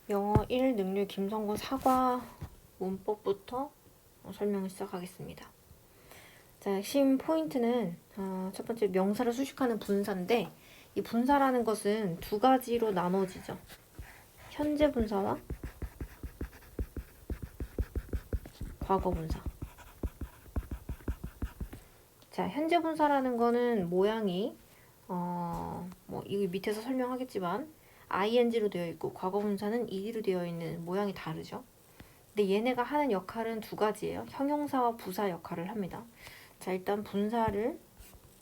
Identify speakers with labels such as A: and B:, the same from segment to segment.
A: 영어 1 능률 김성구 사과 문법부터 설명을 시작하겠습니다. 자, 핵심 포인트는 첫 번째 명사를 수식하는 분사인데 이 분사라는 것은 두 가지로 나눠지죠. 현재 분사와 과거 분사. 자, 현재 분사라는 거는 모양이 뭐 이거 밑에서 설명하겠지만 ing로 되어 있고 과거 분사는 ed로 되어 있는 모양이 다르죠. 근데 얘네가 하는 역할은 두 가지예요. 형용사와 부사 역할을 합니다. 자, 일단 분사를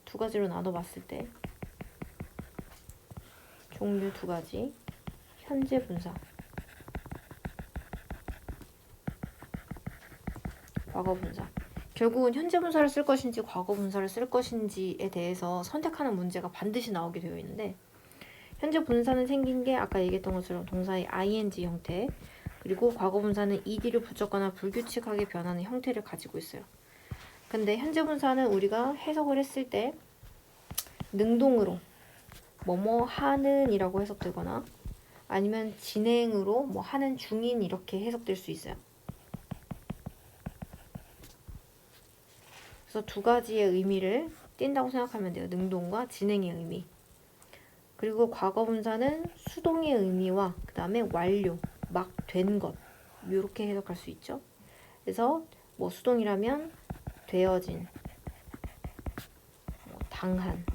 A: 두 가지로 나눠봤을 때 종류 두 가지. 현재 분사, 과거 분사. 결국은 현재 분사를 쓸 것인지 과거 분사를 쓸 것인지에 대해서 선택하는 문제가 반드시 나오게 되어 있는데 현재 분사는 생긴 게 아까 얘기했던 것처럼 동사의 ing 형태, 그리고 과거 분사는 ed를 붙였거나 불규칙하게 변하는 형태를 가지고 있어요. 근데 현재 분사는 우리가 해석을 했을 때 능동으로 뭐뭐 하는 이라고 해석되거나 아니면 진행으로 뭐 하는 중인 이렇게 해석될 수 있어요. 그래서 두 가지의 의미를 띈다고 생각하면 돼요. 능동과 진행의 의미. 그리고 과거 분사는 수동의 의미와 그 다음에 완료, 막 된 것 이렇게 해석할 수 있죠. 그래서 뭐 수동이라면 되어진, 당한,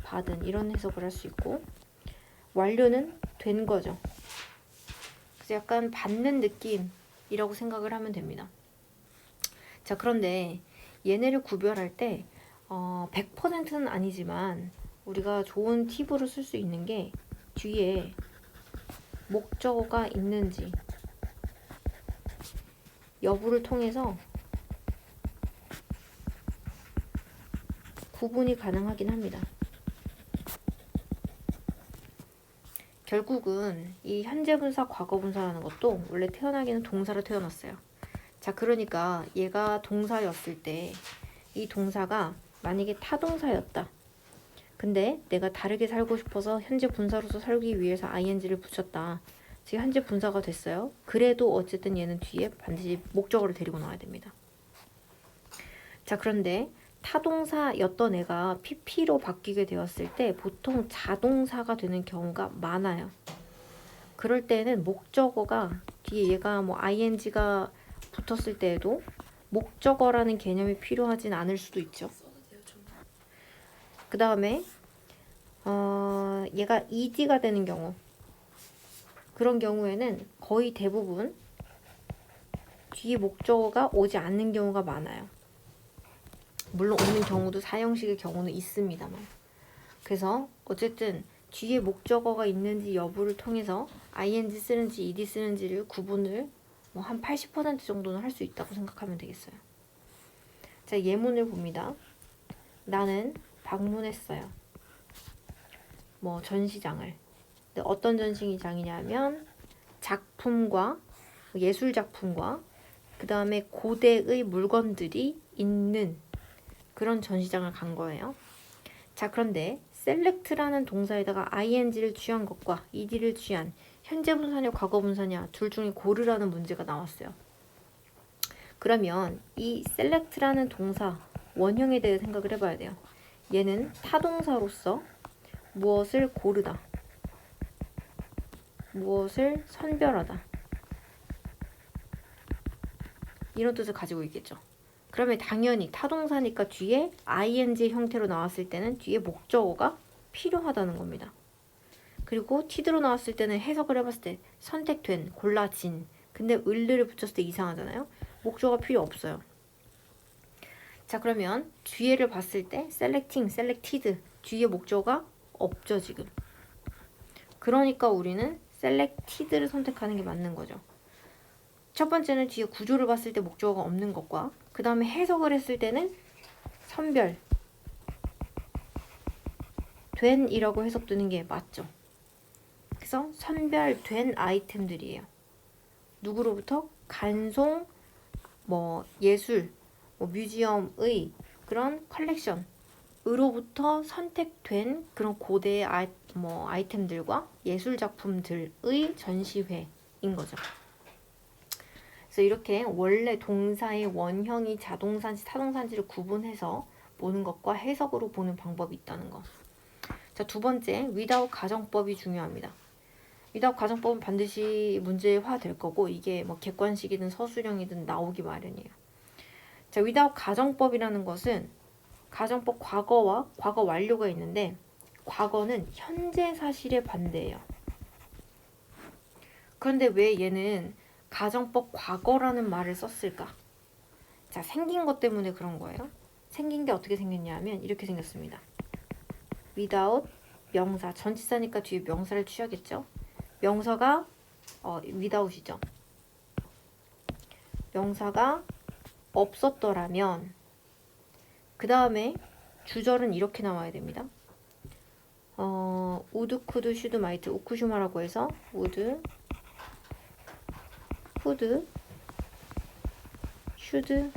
A: 받은 이런 해석을 할 수 있고 완료는 된 거죠. 그래서 약간 받는 느낌이라고 생각을 하면 됩니다. 자, 그런데 얘네를 구별할 때 100%는 아니지만 우리가 좋은 팁으로 쓸 수 있는 게 뒤에 목적어가 있는지 여부를 통해서 구분이 가능하긴 합니다. 결국은 이 현재 분사, 과거 분사라는 것도 원래 태어나기는 동사로 태어났어요. 자, 그러니까 얘가 동사였을 때 이 동사가 만약에 타동사였다. 근데 내가 다르게 살고 싶어서 현재 분사로서 살기 위해서 ing를 붙였다. 지금 현재 분사가 됐어요. 그래도 어쨌든 얘는 뒤에 반드시 목적어를 데리고 나와야 됩니다. 자, 그런데 타동사였던 애가 pp로 바뀌게 되었을 때 보통 자동사가 되는 경우가 많아요. 그럴 때는 목적어가 뒤에 얘가 뭐 ing가 붙었을 때에도 목적어라는 개념이 필요하진 않을 수도 있죠. 그 다음에 얘가 ed가 되는 경우, 그런 경우에는 거의 대부분 뒤에 목적어가 오지 않는 경우가 많아요. 물론 오는 경우도 사형식의 경우는 있습니다만. 그래서 어쨌든 뒤에 목적어가 있는지 여부를 통해서 ing 쓰는지 ed 쓰는지를 구분을 뭐 한 80% 정도는 할 수 있다고 생각하면 되겠어요. 자, 예문을 봅니다. 나는 방문했어요. 뭐 전시장을. 근데 어떤 전시장이냐면 작품과 예술 작품과 그 다음에 고대의 물건들이 있는 그런 전시장을 간 거예요. 자, 그런데 select라는 동사에다가 ing를 취한 것과 ed를 취한 현재 분사냐 과거 분사냐 둘 중에 고르라는 문제가 나왔어요. 그러면 이 select라는 동사 원형에 대해 생각을 해봐야 돼요. 얘는 타동사로서 무엇을 고르다, 무엇을 선별하다 이런 뜻을 가지고 있겠죠. 그러면 당연히 타동사니까 뒤에 ing 형태로 나왔을 때는 뒤에 목적어가 필요하다는 겁니다. 그리고 t드로 나왔을 때는 해석을 해봤을 때 선택된, 골라진. 근데 을를 붙였을 때 이상하잖아요. 목적어가 필요 없어요. 자, 그러면 뒤에를 봤을 때 selecting, selected 뒤에 목적어가 없죠 지금. 그러니까 우리는 selected를 선택하는 게 맞는 거죠. 첫 번째는 뒤에 구조를 봤을 때 목적어가 없는 것과 그 다음에 해석을 했을 때는 선별, 된 이라고 해석되는 게 맞죠. 그래서 선별된 아이템들이에요. 누구로부터? 간송, 뭐 예술, 뭐 뮤지엄의 그런 컬렉션으로부터 으로부터 선택된 그런 고대의 아이템들과 예술 작품들의 전시회인 거죠. 그래서 이렇게 원래 동사의 원형이 자동사인지 타동사인지를 구분해서 보는 것과 해석으로 보는 방법이 있다는 거. 자, 두 번째, without 가정법이 중요합니다. without 가정법은 반드시 문제화 될 거고 이게 뭐 객관식이든 서술형이든 나오기 마련이에요. 자, without 가정법이라는 것은 가정법 과거와 과거 완료가 있는데 과거는 현재 사실의 반대예요. 그런데 왜 얘는 가정법 과거라는 말을 썼을까? 자, 생긴 것 때문에 그런 거예요. 생긴 게 어떻게 생겼냐면 이렇게 생겼습니다. without 명사, 전치사니까 뒤에 명사를 취하겠죠. 명사가 without이죠. 명사가 없었더라면 그 다음에 주절은 이렇게 나와야 됩니다. would, could, should, might, 우쿠슈마라고 해서 would, could, should,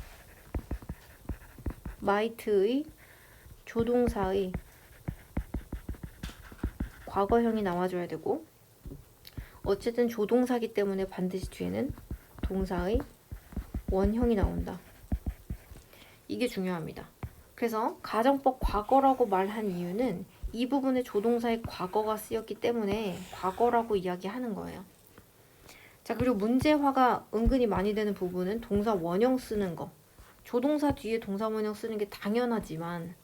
A: might의 조동사의 과거형이 나와줘야 되고 어쨌든 조동사기 때문에 반드시 뒤에는 동사의 원형이 나온다. 이게 중요합니다. 그래서 가정법 과거라고 말한 이유는 이 부분에 조동사의 과거가 쓰였기 때문에 과거라고 이야기하는 거예요. 자, 그리고 문제화가 은근히 많이 되는 부분은 동사 원형 쓰는 거. 조동사 뒤에 동사 원형 쓰는 게 당연하지만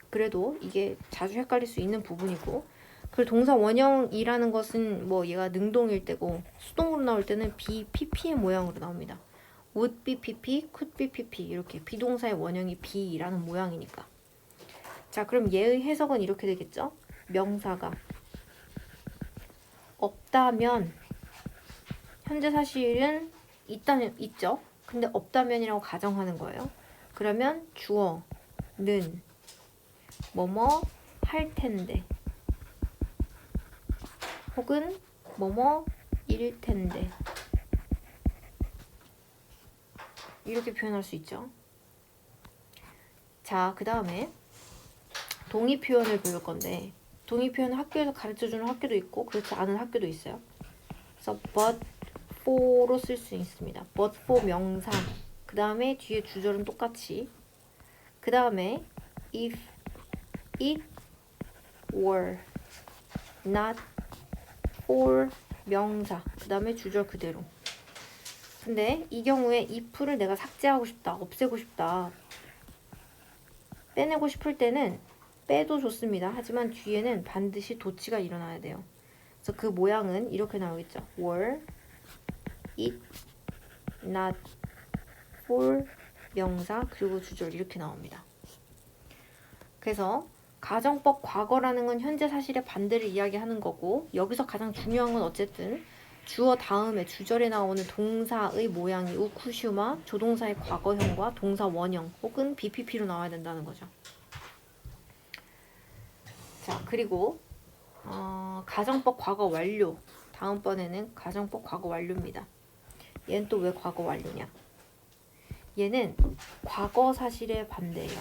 A: 그래도 이게 자주 헷갈릴 수 있는 부분이고 그리고 동사 원형이라는 것은 뭐 얘가 능동일 때고 수동으로 나올 때는 be, pp의 모양으로 나옵니다. would be pp, could be pp 이렇게 비동사의 원형이 be라는 모양이니까. 자, 그럼 얘의 해석은 이렇게 되겠죠? 명사가 없다면 현재 사실은 있죠. 근데 없다면이라고 가정하는 거예요. 그러면 주어는 뭐뭐 할 텐데 혹은 뭐뭐일 텐데 이렇게 표현할 수 있죠. 자, 그 다음에 동의 표현을 배울 건데 동의 표현을 학교에서 가르쳐주는 학교도 있고 그렇지 않은 학교도 있어요. 그래서 but for로 쓸 수 있습니다. but for 명사 그 다음에 뒤에 주절은 똑같이 그 다음에 if it were not for 명사 그 다음에 주절 그대로. 근데 이 경우에 if를 내가 삭제하고 싶다, 없애고 싶다, 빼내고 싶을 때는 빼도 좋습니다. 하지만 뒤에는 반드시 도치가 일어나야 돼요. 그래서 그 모양은 이렇게 나오겠죠. were it not for 명사 그리고 주절 이렇게 나옵니다. 그래서 가정법 과거라는 건 현재 사실의 반대를 이야기하는 거고 여기서 가장 중요한 건 어쨌든 주어 다음에 주절에 나오는 동사의 모양이 우쿠슈마 조동사의 과거형과 동사 원형 혹은 BPP로 나와야 된다는 거죠. 자, 그리고 가정법 과거 완료 다음번에는 가정법 과거 완료입니다. 얘는 또 왜 과거 완료냐? 얘는 과거 사실의 반대예요.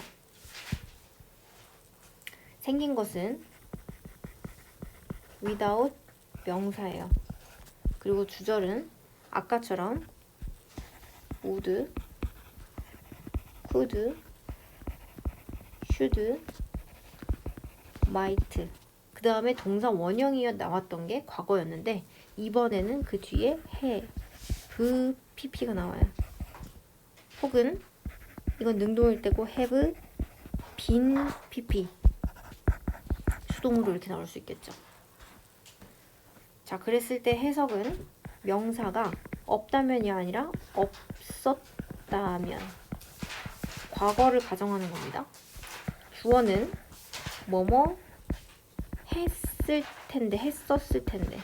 A: 생긴 것은 without 명사예요. 그리고 주절은 아까처럼 would, could, should, might 그 다음에 동사 원형이 나왔던 게 과거였는데 이번에는 그 뒤에 have, pp가 나와요. 혹은 이건 능동일 때고 have been pp 수동으로 이렇게 나올 수 있겠죠. 자, 그랬을 때 해석은 명사가 없다면이 아니라 없었다면 과거를 가정하는 겁니다. 주어는 뭐뭐 했을 텐데 했었을 텐데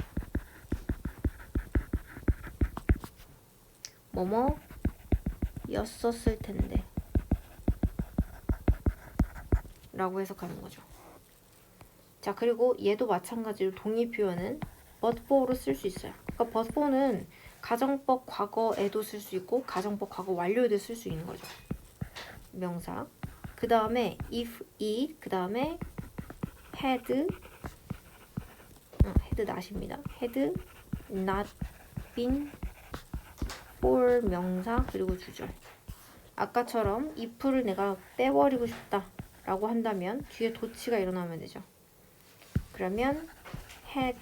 A: 뭐뭐 였었을 텐데 라고 해석하는 거죠. 자, 그리고 얘도 마찬가지로 동의 표현은 but for로 쓸 수 있어요. 그러니까 but for는 가정법 과거에도 쓸 수 있고 가정법 과거 완료에도 쓸 수 있는 거죠. 명사. 그 다음에 if 이 그 다음에 had not입니다. had not been for 명사 그리고 주절. 아까처럼 if를 내가 빼버리고 싶다 라고 한다면 뒤에 도치가 일어나면 되죠. 그러면 had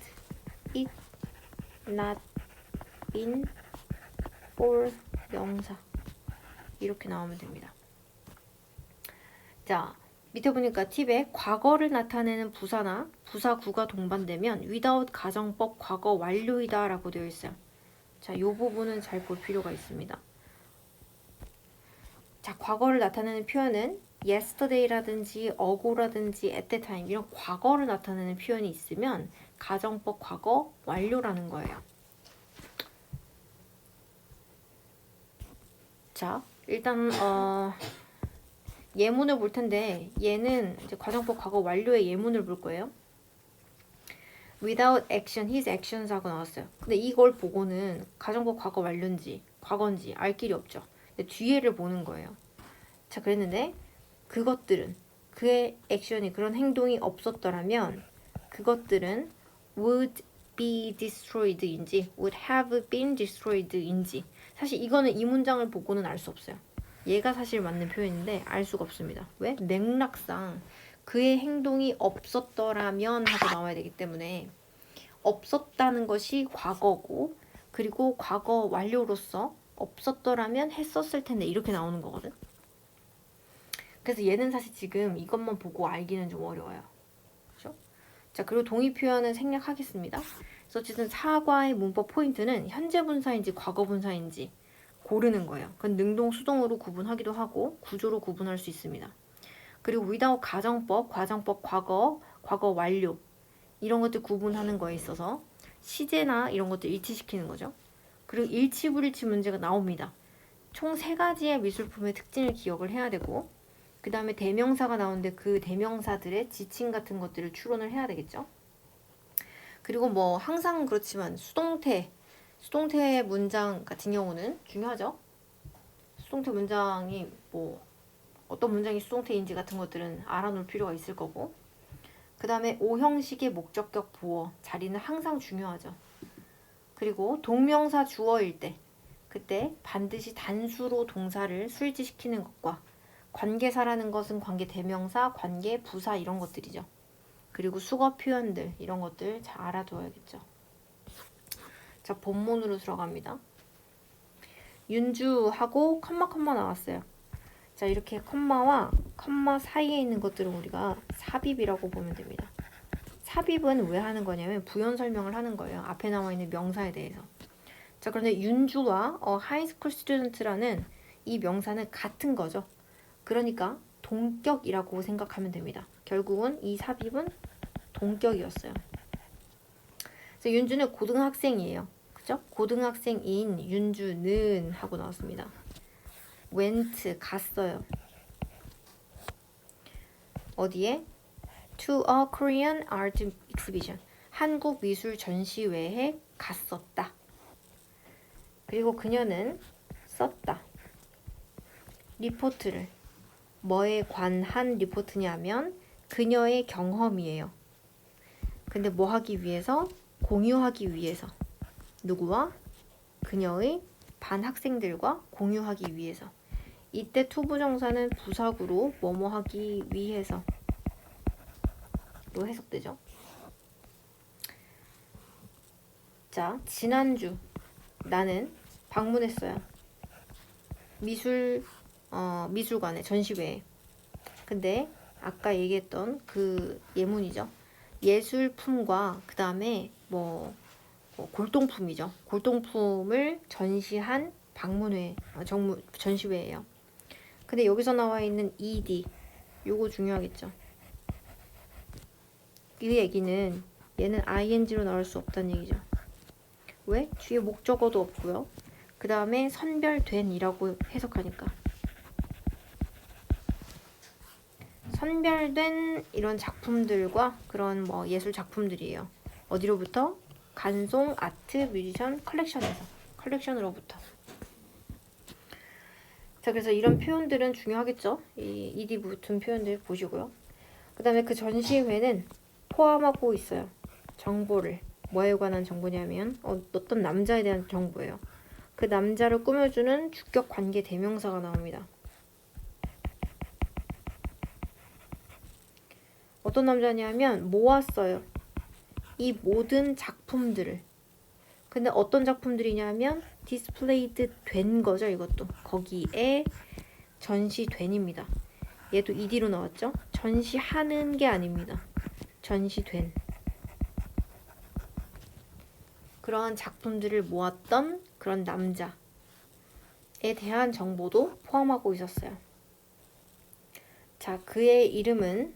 A: it not been for 명사 이렇게 나오면 됩니다. 자, 밑에 보니까 팁에 과거를 나타내는 부사나 부사구가 동반되면 without 가정법 과거 완료이다 라고 되어 있어요. 자, 이 부분은 잘 볼 필요가 있습니다. 자, 과거를 나타내는 표현은 yesterday라든지 ago라든지 at that time 이런 과거를 나타내는 표현이 있으면 가정법 과거 완료라는 거예요. 자, 일단 예문을 볼 텐데 얘는 이제 가정법 과거 완료의 예문을 볼 거예요. without action, his actions 하고 나왔어요. 근데 이걸 보고는 가정법 과거 완료인지 과거인지 알 길이 없죠. 근데 뒤에를 보는 거예요. 자, 그랬는데 그것들은 그의 액션이 그런 행동이 없었더라면 그것들은 would be destroyed인지 would have been destroyed인지 사실 이거는 이 문장을 보고는 알 수 없어요. 얘가 사실 맞는 표현인데 알 수가 없습니다. 왜? 맥락상 그의 행동이 없었더라면 하고 나와야 되기 때문에 없었다는 것이 과거고 그리고 과거 완료로서 없었더라면 했었을 텐데 이렇게 나오는 거거든. 그래서 얘는 사실 지금 이것만 보고 알기는 좀 어려워요. 그렇죠? 자, 그리고 동의 표현은 생략하겠습니다. 그래서 어쨌든 사과의 문법 포인트는 현재 분사인지 과거 분사인지 고르는 거예요. 그건 능동, 수동으로 구분하기도 하고 구조로 구분할 수 있습니다. 그리고 without 가정법, 과정법, 과거, 과거 완료 이런 것들 구분하는 거에 있어서 시제나 이런 것들 일치시키는 거죠. 그리고 일치, 불일치 문제가 나옵니다. 총 3가지의 미술품의 특징을 기억을 해야 되고 그 다음에 대명사가 나오는데 그 대명사들의 지칭 같은 것들을 추론을 해야 되겠죠. 그리고 뭐 항상 그렇지만 수동태 문장 같은 경우는 중요하죠. 수동태 문장이 뭐 어떤 문장이 수동태인지 같은 것들은 알아놓을 필요가 있을 거고 그 다음에 오형식의 목적격 보어 자리는 항상 중요하죠. 그리고 동명사 주어일 때 그때 반드시 단수로 동사를 수일치시키는 것과 관계사라는 것은 관계 대명사, 관계 부사 이런 것들이죠. 그리고 수거 표현들 이런 것들 잘 알아둬야겠죠. 자, 본문으로 들어갑니다. 윤주하고 컴마 나왔어요. 자, 이렇게 컴마와 컴마 사이에 있는 것들은 우리가 삽입이라고 보면 됩니다. 삽입은 왜 하는 거냐면 부연 설명을 하는 거예요. 앞에 나와 있는 명사에 대해서. 자, 그런데 윤주와 하이스쿨 스튜던트라는 이 명사는 같은 거죠. 그러니까 동격이라고 생각하면 됩니다. 결국은 이 삽입은 동격이었어요. 그래서 윤주는 고등학생이에요. 그죠? 고등학생인 윤주는 하고 나왔습니다. went 갔어요. 어디에? to a Korean art exhibition. 한국 미술 전시회에 갔었다. 그리고 그녀는 썼다. 리포트를. 뭐에 관한 리포트냐면 그녀의 경험이에요. 근데 뭐 하기 위해서? 공유하기 위해서. 누구와? 그녀의 반 학생들과 공유하기 위해서. 이때 투부정사는 부사구로 뭐뭐 하기 위해서 로 해석되죠. 자, 지난주 나는 방문했어요. 미술관에 전시회에. 근데 아까 얘기했던 그 예문이죠. 예술품과 그 다음에 골동품이죠. 골동품을 전시한 전시회예요. 근데 여기서 나와 있는 ed 요거 중요하겠죠. 이 얘기는 얘는 ing로 나올 수 없다는 얘기죠. 왜? 뒤에 목적어도 없고요. 그 다음에 선별된 이라고 해석하니까. 선별된 이런 작품들과 그런 예술 작품들이에요. 어디로부터? 간송, 아트, 뮤지션, 컬렉션으로부터. 자, 그래서 이런 표현들은 중요하겠죠. 이 ed 붙은 표현들 보시고요. 그 다음에 그 전시회는 포함하고 있어요. 정보를. 뭐에 관한 정보냐면 어떤 남자에 대한 정보예요. 그 남자를 꾸며주는 주격 관계 대명사가 나옵니다. 어떤 남자냐면 모았어요. 이 모든 작품들을. 근데 어떤 작품들이냐면 디스플레이드 된 거죠. 이것도 거기에 전시된입니다. 얘도 ed로 나왔죠. 전시하는 게 아닙니다. 전시된 그런 작품들을 모았던 그런 남자에 대한 정보도 포함하고 있었어요. 자, 그의 이름은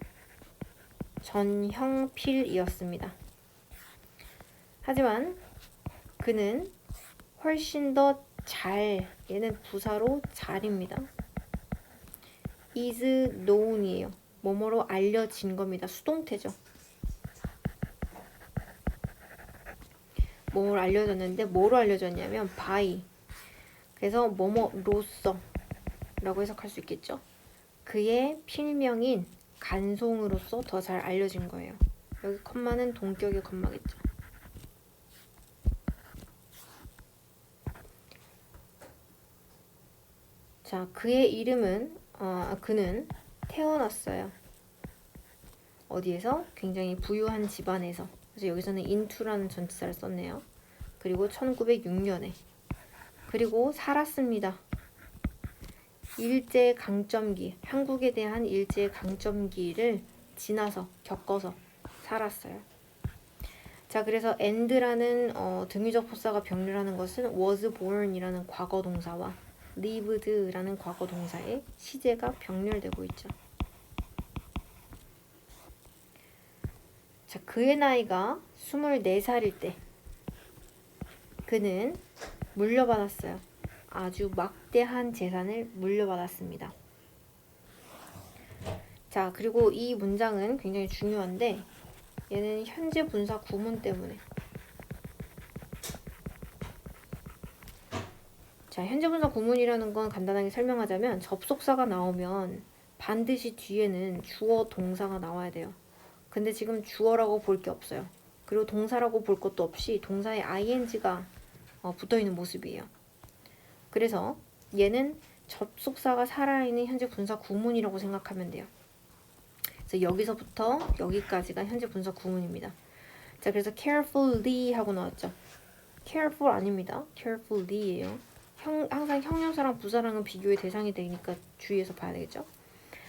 A: 전형필이었습니다. 하지만 그는 훨씬 더 얘는 부사로 잘입니다. is known이에요. 뭐뭐로 알려진 겁니다. 수동태죠. 뭐뭐로 알려졌는데 뭐로 알려졌냐면 by. 그래서 뭐뭐로써 라고 해석할 수 있겠죠. 그의 필명인 간송으로서 더 잘 알려진 거예요. 여기 컴마는 동격의 컴마겠죠. 자, 그의 이름은 그는 태어났어요. 어디에서? 굉장히 부유한 집안에서. 그래서 여기서는 into라는 전치사를 썼네요. 그리고 1906년에. 그리고 살았습니다. 일제강점기, 한국에 대한 일제강점기를 지나서 겪어서 살았어요. 자, 그래서 and라는 등유적 포사가 병렬하는 것은 was born이라는 과거 동사와 lived라는 과거 동사의 시제가 병렬되고 있죠. 자, 그의 나이가 24살일 때 그는 물려받았어요. 아주 막대한 재산을 물려받았습니다. 자, 그리고 이 문장은 굉장히 중요한데 얘는 현재 분사 구문 때문에. 자, 현재 분사 구문이라는 건 간단하게 설명하자면 접속사가 나오면 반드시 뒤에는 주어 동사가 나와야 돼요. 근데 지금 주어라고 볼 게 없어요. 그리고 동사라고 볼 것도 없이 동사에 ing가 붙어있는 모습이에요. 그래서 얘는 접속사가 살아있는 현재 분사 구문이라고 생각하면 돼요. 그래서 여기서부터 여기까지가 현재 분사 구문입니다. 자, 그래서 carefully 하고 나왔죠. careful 아닙니다. carefully예요. 항상 형용사랑 부사랑은 비교의 대상이 되니까 주의해서 봐야 되겠죠.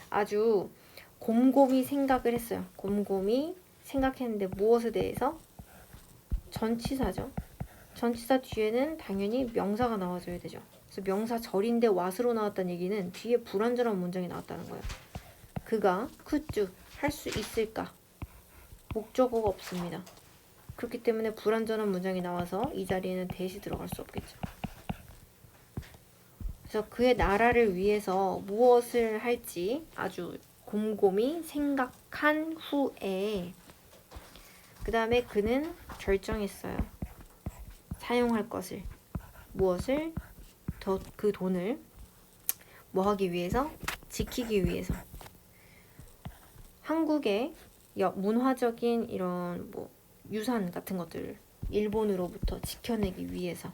A: 아주 곰곰이 생각을 했어요. 곰곰이 생각했는데 무엇에 대해서? 전치사죠. 전치사 뒤에는 당연히 명사가 나와줘야 되죠. 그래서 명사 절인데 what으로 나왔다는 얘기는 뒤에 불완전한 문장이 나왔다는 거예요. 그가 could do, 할 수 있을까? 목적어가 없습니다. 그렇기 때문에 불완전한 문장이 나와서 이 자리에는 대시 들어갈 수 없겠죠. 그래서 그의 나라를 위해서 무엇을 할지 아주 곰곰이 생각한 후에 그 다음에 그는 결정했어요. 사용할 것을. 무엇을? 그 돈을 뭐 하기 위해서? 지키기 위해서. 한국의 문화적인 이런 유산 같은 것들을 일본으로부터 지켜내기 위해서.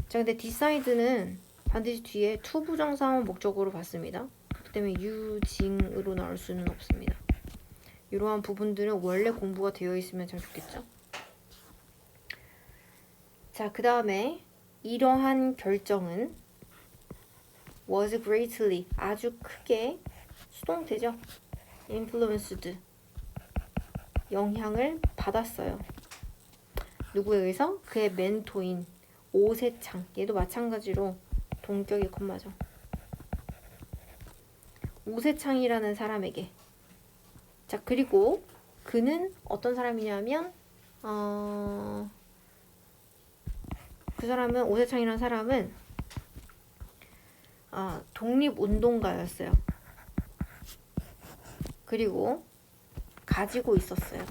A: 자, 근데 decide는 반드시 뒤에 to 부정사원 목적어로 봤습니다. 그렇기 때문에 유징으로 나올 수는 없습니다. 이러한 부분들은 원래 공부가 되어 있으면 참 좋겠죠. 자, 그 다음에 이러한 결정은 was greatly, 아주 크게 수동태죠. influenced, 영향을 받았어요. 누구에 의해서? 그의 멘토인 오세창, 얘도 마찬가지로 동격의 콤마죠. 오세창이라는 사람에게. 자, 그리고 그는 어떤 사람이냐면 그 사람은, 오세창이라는 사람은 독립운동가였어요. 그리고 가지고 있었어요.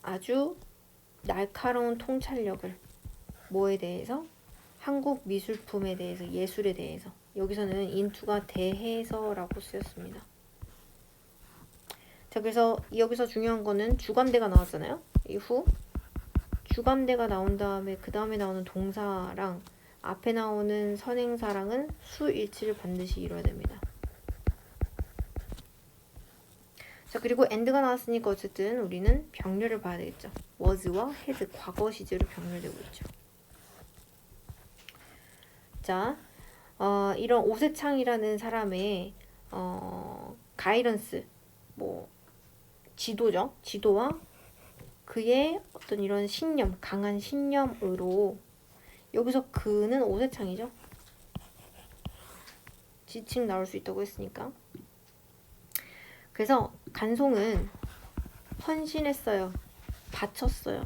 A: 아주 날카로운 통찰력을. 뭐에 대해서? 한국 미술품에 대해서, 예술에 대해서. 여기서는 into가 대해서라고 쓰였습니다. 자, 그래서 여기서 중요한 거는 주관대가 나왔잖아요. 이후 주관대가 나온 다음에 그 다음에 나오는 동사랑 앞에 나오는 선행사랑은 수일치를 반드시 이뤄야 됩니다. 자, 그리고 and가 나왔으니까 어쨌든 우리는 병렬을 봐야 되겠죠. was와 had 과거 시제로 병렬되고 있죠. 자, 이런 오세창이라는 사람의 가이던스, 뭐 지도죠. 지도와 그의 어떤 이런 신념, 강한 신념으로 여기서 그는 오세창이죠. 지칭 나올 수 있다고 했으니까. 그래서 간송은 헌신했어요. 바쳤어요.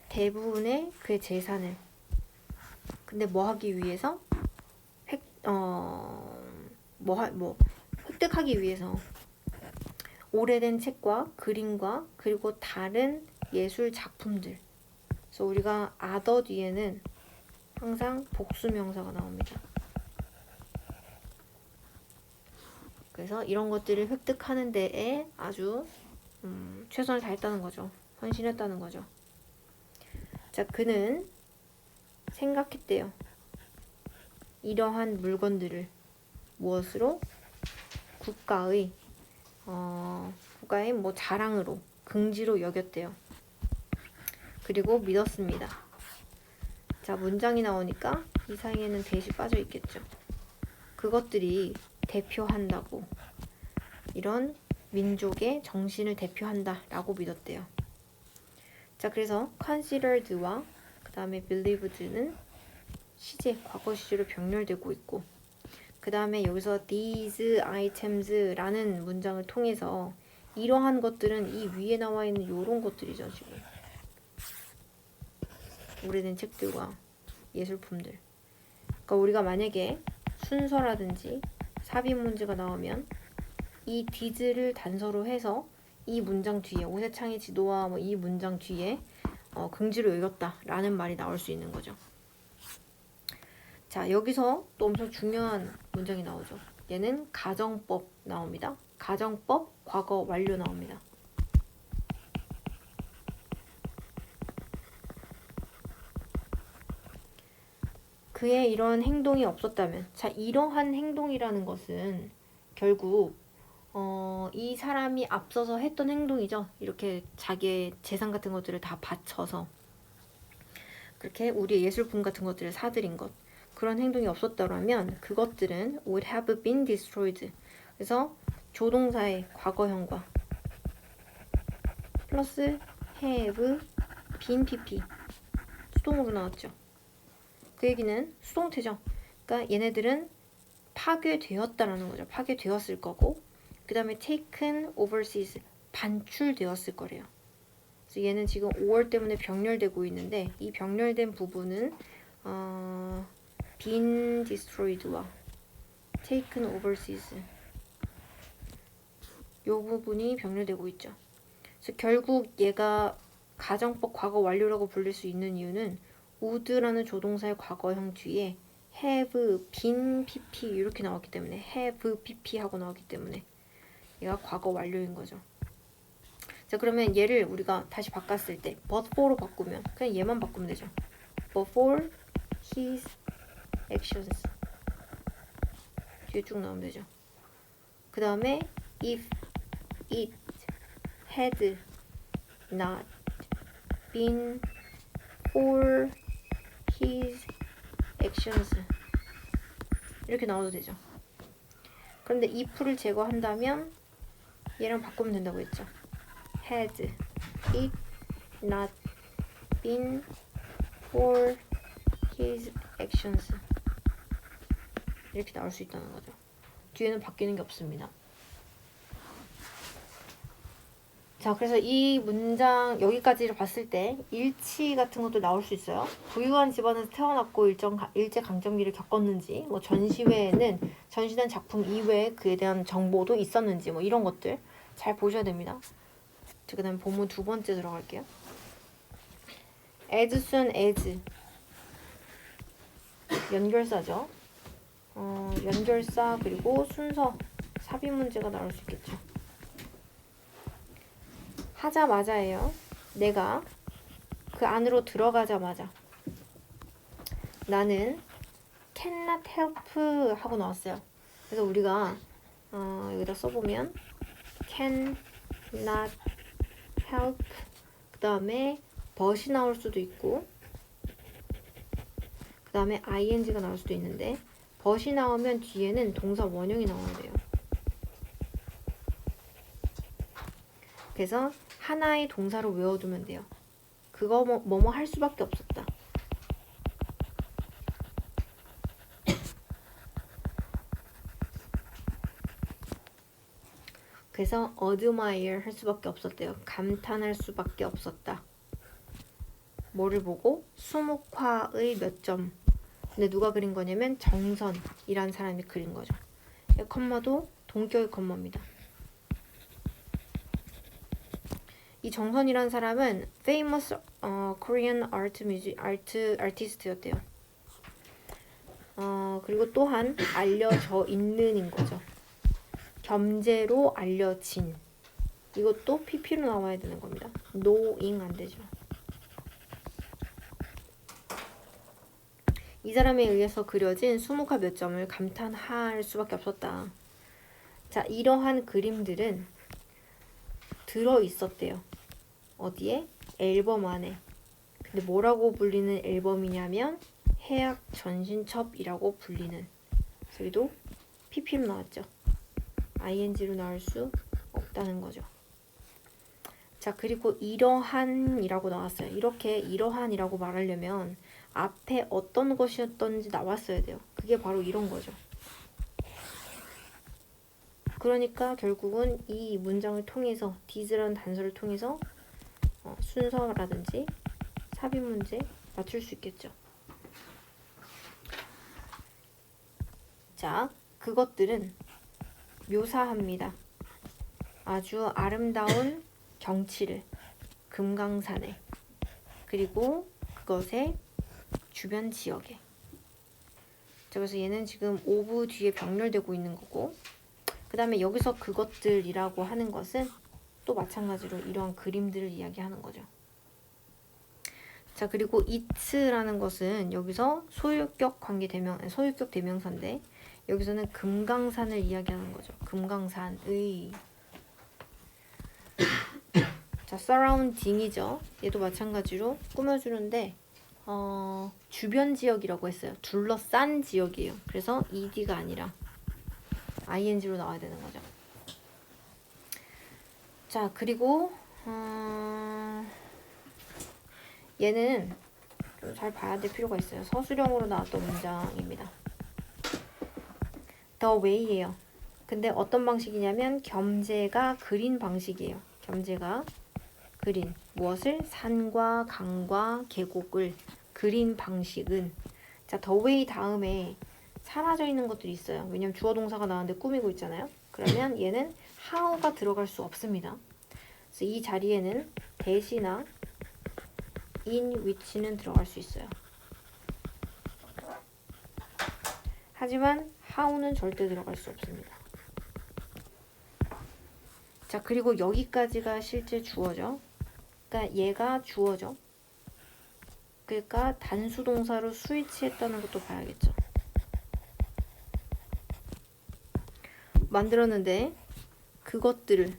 A: 대부분의 그의 재산을. 근데 뭐 하기 위해서? 획득하기 위해서 오래된 책과 그림과 그리고 다른 예술 작품들. 그래서 우리가 other 뒤에는 항상 복수명사가 나옵니다. 그래서 이런 것들을 획득하는 데에 아주 최선을 다했다는 거죠. 헌신했다는 거죠. 자, 그는 생각했대요. 이러한 물건들을 무엇으로? 국가의 뭐 자랑으로, 긍지로 여겼대요. 그리고 믿었습니다. 자, 문장이 나오니까 이 사이에는 대시 빠져 있겠죠. 그것들이 대표한다고, 이런 민족의 정신을 대표한다 라고 믿었대요. 자, 그래서 considered와 그 다음에 believed는 시제, 과거 시제로 병렬되고 있고, 그 다음에 여기서 these items라는 문장을 통해서 이러한 것들은 이 위에 나와 있는 이런 것들이죠. 지금 오래된 책들과 예술품들. 그러니까 우리가 만약에 순서라든지 삽입 문제가 나오면 이 디즈를 단서로 해서 이 문장 뒤에 오세창의 지도와 뭐 이 문장 뒤에 긍지로 여겼다 라는 말이 나올 수 있는 거죠. 자, 여기서 또 엄청 중요한 문장이 나오죠. 얘는 가정법 나옵니다. 가정법 과거 완료 나옵니다. 그의 이런 행동이 없었다면, 자, 이러한 행동이라는 것은 결국 이 사람이 앞서서 했던 행동이죠. 이렇게 자기의 재산 같은 것들을 다 바쳐서 그렇게 우리의 예술품 같은 것들을 사들인 것, 그런 행동이 없었다면 그것들은 would have been destroyed. 그래서 조동사의 과거형과 플러스 have been pp 수동으로 나왔죠. 그 얘기는 수동태죠. 그러니까 얘네들은 파괴되었다라는 거죠. 파괴되었을 거고, 그 다음에 taken overseas 반출되었을 거래요. 그래서 얘는 지금 5월 때문에 병렬되고 있는데 이 병렬된 부분은 been destroyed와 taken overseas 이 부분이 병렬되고 있죠. 그래서 결국 얘가 가정법 과거 완료라고 불릴 수 있는 이유는 would라는 조동사의 과거형 뒤에 have been pp 이렇게 나왔기 때문에 have pp 하고 나왔기 때문에 얘가 과거 완료인 거죠. 자, 그러면 얘를 우리가 다시 바꿨을 때 but for로 바꾸면 그냥 얘만 바꾸면 되죠. but for his actions 뒤에 쭉 나오면 되죠. 그 다음에 if it had not been for his actions 이렇게 나와도 되죠. 그런데 if를 제거한다면 얘랑 바꾸면 된다고 했죠. had it not been for his actions 이렇게 나올 수 있다는 거죠. 뒤에는 바뀌는 게 없습니다. 자, 그래서 이 문장 여기까지를 봤을 때 일치 같은 것도 나올 수 있어요. 부유한 집안에서 태어났고 일제 강점기를 겪었는지, 뭐 전시회에는 전시된 작품 이외에 그에 대한 정보도 있었는지, 뭐 이런 것들 잘 보셔야 됩니다. 자, 그다음에 본문 두 번째 들어갈게요. as soon as 연결사죠. 연결사 그리고 순서 삽입 문제가 나올 수 있겠죠. 하자마자예요. 내가 그 안으로 들어가자마자 나는 cannot help 하고 나왔어요. 그래서 우리가 여기다 써보면 cannot help 그 다음에 but이 나올 수도 있고 그 다음에 ing가 나올 수도 있는데 but이 나오면 뒤에는 동사 원형이 나와야 돼요. 그래서 하나의 동사로 외워두면 돼요. 그거 뭐뭐 할 수밖에 없었다. 그래서 admire 할 수밖에 없었대요. 감탄할 수밖에 없었다. 뭐를 보고? 수묵화의 몇 점. 근데 누가 그린 거냐면 정선이란 사람이 그린 거죠. 컴마도 동격의 컴마입니다. 이 정선이란 사람은 famous Korean artist였대요. 그리고 또한 알려져 있는인 거죠. 겸재로 알려진. 이것도 PP로 나와야 되는 겁니다. 노잉 안 되죠. 이 사람에 의해서 그려진 수묵화 몇 점을 감탄할 수밖에 없었다. 자, 이러한 그림들은 들어 있었대요. 어디에? 앨범 안에. 근데 뭐라고 불리는 앨범이냐면 해학 전신첩이라고 불리는. 여기도 PP로 나왔죠. ing로 나올 수 없다는 거죠. 자, 그리고 이러한이라고 나왔어요. 이렇게 이러한이라고 말하려면 앞에 어떤 것이었던지 나왔어야 돼요. 그게 바로 이런 거죠. 그러니까 결국은 이 문장을 통해서 this라는 단서를 통해서 순서라든지 삽입 문제 맞출 수 있겠죠. 자, 그것들은 묘사합니다. 아주 아름다운 경치를 금강산에 그리고 그것의 주변 지역에. 자, 그래서 얘는 지금 오브 뒤에 병렬되고 있는 거고 그 다음에 여기서 그것들이라고 하는 것은 또 마찬가지로 이러한 그림들을 이야기하는 거죠. 자, 그리고 it라는 것은 여기서 소유격 대명사인데 여기서는 금강산을 이야기하는 거죠. 금강산의. 자, surrounding이죠. 얘도 마찬가지로 꾸며주는데 주변 지역이라고 했어요. 둘러싼 지역이에요. 그래서 ed가 아니라 ing로 나와야 되는 거죠. 자, 그리고 얘는 좀 잘 봐야 될 필요가 있어요. 서술형으로 나왔던 문장입니다. The way예요. 근데 어떤 방식이냐면 겸재가 그린 방식이에요. 겸재가 그린 무엇을? 산과 강과 계곡을 그린 방식은 자, the way 다음에 사라져 있는 것들이 있어요. 왜냐면 주어 동사가 나왔는데 꾸미고 있잖아요. 그러면 얘는 how가 들어갈 수 없습니다. 그래서 이 자리에는 that이나 in which는 들어갈 수 있어요. 하지만 how는 절대 들어갈 수 없습니다. 자, 그리고 여기까지가 실제 주어죠. 그러니까 얘가 주어죠. 그러니까 단수 동사로 스위치했다는 것도 봐야겠죠. 만들었는데 그것들이라는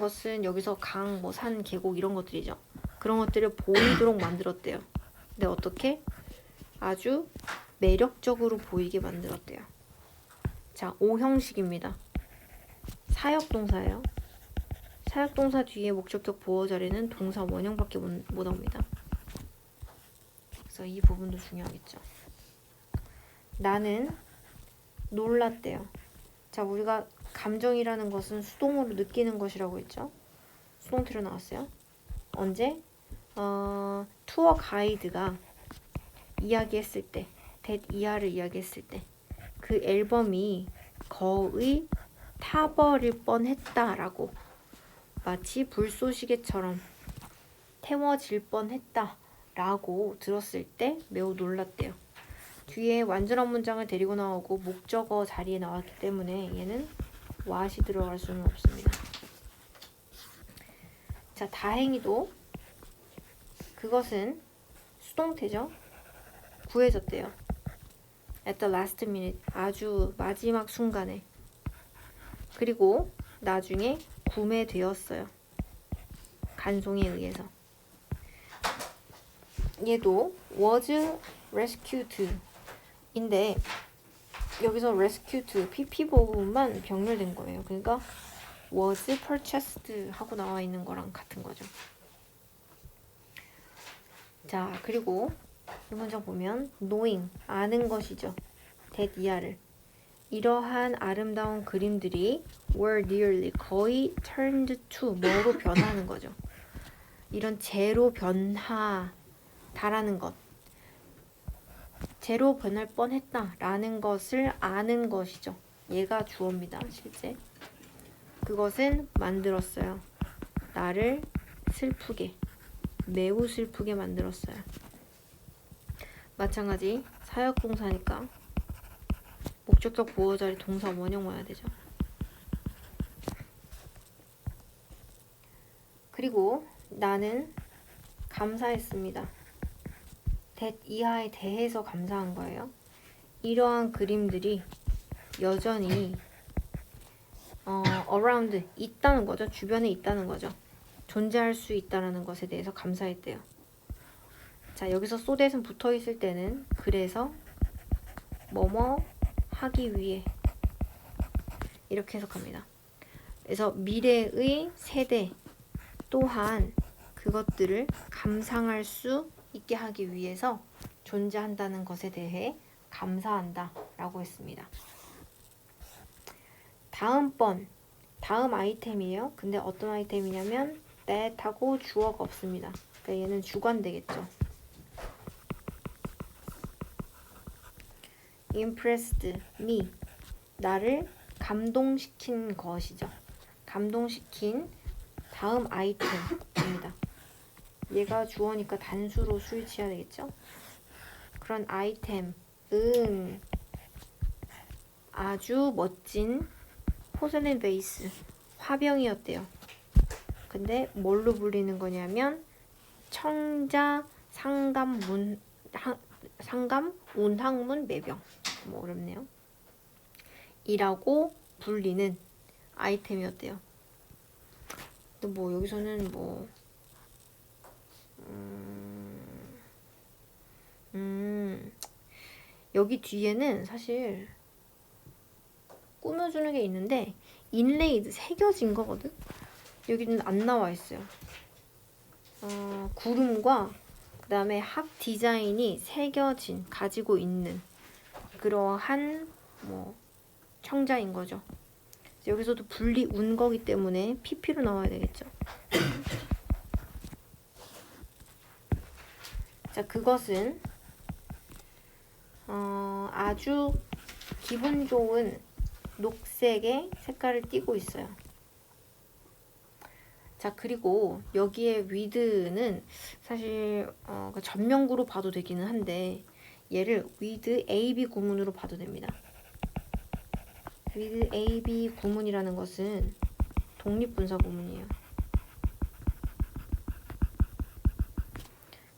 A: 것은 여기서 강, 뭐 산, 계곡 이런 것들이죠. 그런 것들을 보이도록 만들었대요. 근데 어떻게? 아주 매력적으로 보이게 만들었대요. 자, 5형식입니다. 사역동사예요. 사역동사 뒤에 목적격 보호 자리는 동사 원형밖에 못 나옵니다. 그래서 이 부분도 중요하겠죠. 나는 놀랐대요. 자, 우리가 감정이라는 것은 수동으로 느끼는 것이라고 했죠. 수동태로 나왔어요. 언제? 투어 가이드가 이야기했을 때, 이하를 이야기했을 때 그 앨범이 거의 타버릴 뻔했다라고 마치 불쏘시개처럼 태워질 뻔했다라고 라고 들었을 때 매우 놀랐대요. 뒤에 완전한 문장을 데리고 나오고 목적어 자리에 나왔기 때문에 얘는 what이 들어갈 수는 없습니다. 자, 다행히도 그것은 수동태죠. 구해졌대요. At the last minute. 아주 마지막 순간에. 그리고 나중에 구매되었어요. 간송에 의해서. 얘도 was rescued 인데 여기서 rescued PP 부분만 병렬된 거예요. 그러니까 was purchased 하고 나와 있는 거랑 같은 거죠. 자, 그리고 이 문장 보면 knowing, 아는 것이죠. that 이하를. 이러한 아름다운 그림들이 were nearly, 거의 turned to, 뭐로 변하는 거죠. 이런 재로 변하다라는 것. 재로 변할 뻔했다라는 것을 아는 것이죠. 얘가 주어입니다. 실제. 그것은 만들었어요. 나를 슬프게, 매우 슬프게 만들었어요. 마찬가지 사역동사니까 목적격 보호 자리 동사 원형 와야 되죠. 그리고 나는 감사했습니다. that 이하에 대해서 감사한 거예요. 이러한 그림들이 여전히 around, 있다는 거죠. 주변에 있다는 거죠. 존재할 수 있다는 것에 대해서 감사했대요. 자, 여기서 so that은 붙어 있을 때는 그래서 뭐뭐 하기 위해 이렇게 해석합니다. 그래서 미래의 세대 또한 그것들을 감상할 수 있게 하기 위해서 존재한다는 것에 대해 감사한다 라고 했습니다. 다음 아이템이에요. 근데 어떤 아이템이냐면 that하고 주어가 없습니다. 그러니까 얘는 주관 되겠죠. impressed me, 나를 감동시킨 것이죠. 감동시킨 다음 아이템입니다. 얘가 주어니까 단수로 스위치해야 되겠죠. 그런 아이템은 아주 멋진 포슬린 베이스, 화병이었대요. 근데 뭘로 불리는 거냐면 청자 상감 운항문 매병, 뭐 어렵네요. 이라고 불리는 아이템이었대요. 근데 뭐 여기서는 뭐 여기 뒤에는 사실 꾸며주는 게 있는데 인레이드, 새겨진 거거든. 여기는 안 나와 있어요. 구름과 그 다음에 합 디자인이 새겨진, 가지고 있는 그러한 뭐 청자인 거죠. 여기서도 분리 운 거기 때문에 PP로 나와야 되겠죠. 자, 그것은 아주 기분 좋은 녹색의 색깔을 띠고 있어요. 자, 그리고 여기에 with는 사실 전명구로 봐도 되기는 한데 얘를 with AB 구문으로 봐도 됩니다. with AB 구문이라는 것은 독립분사 구문이에요.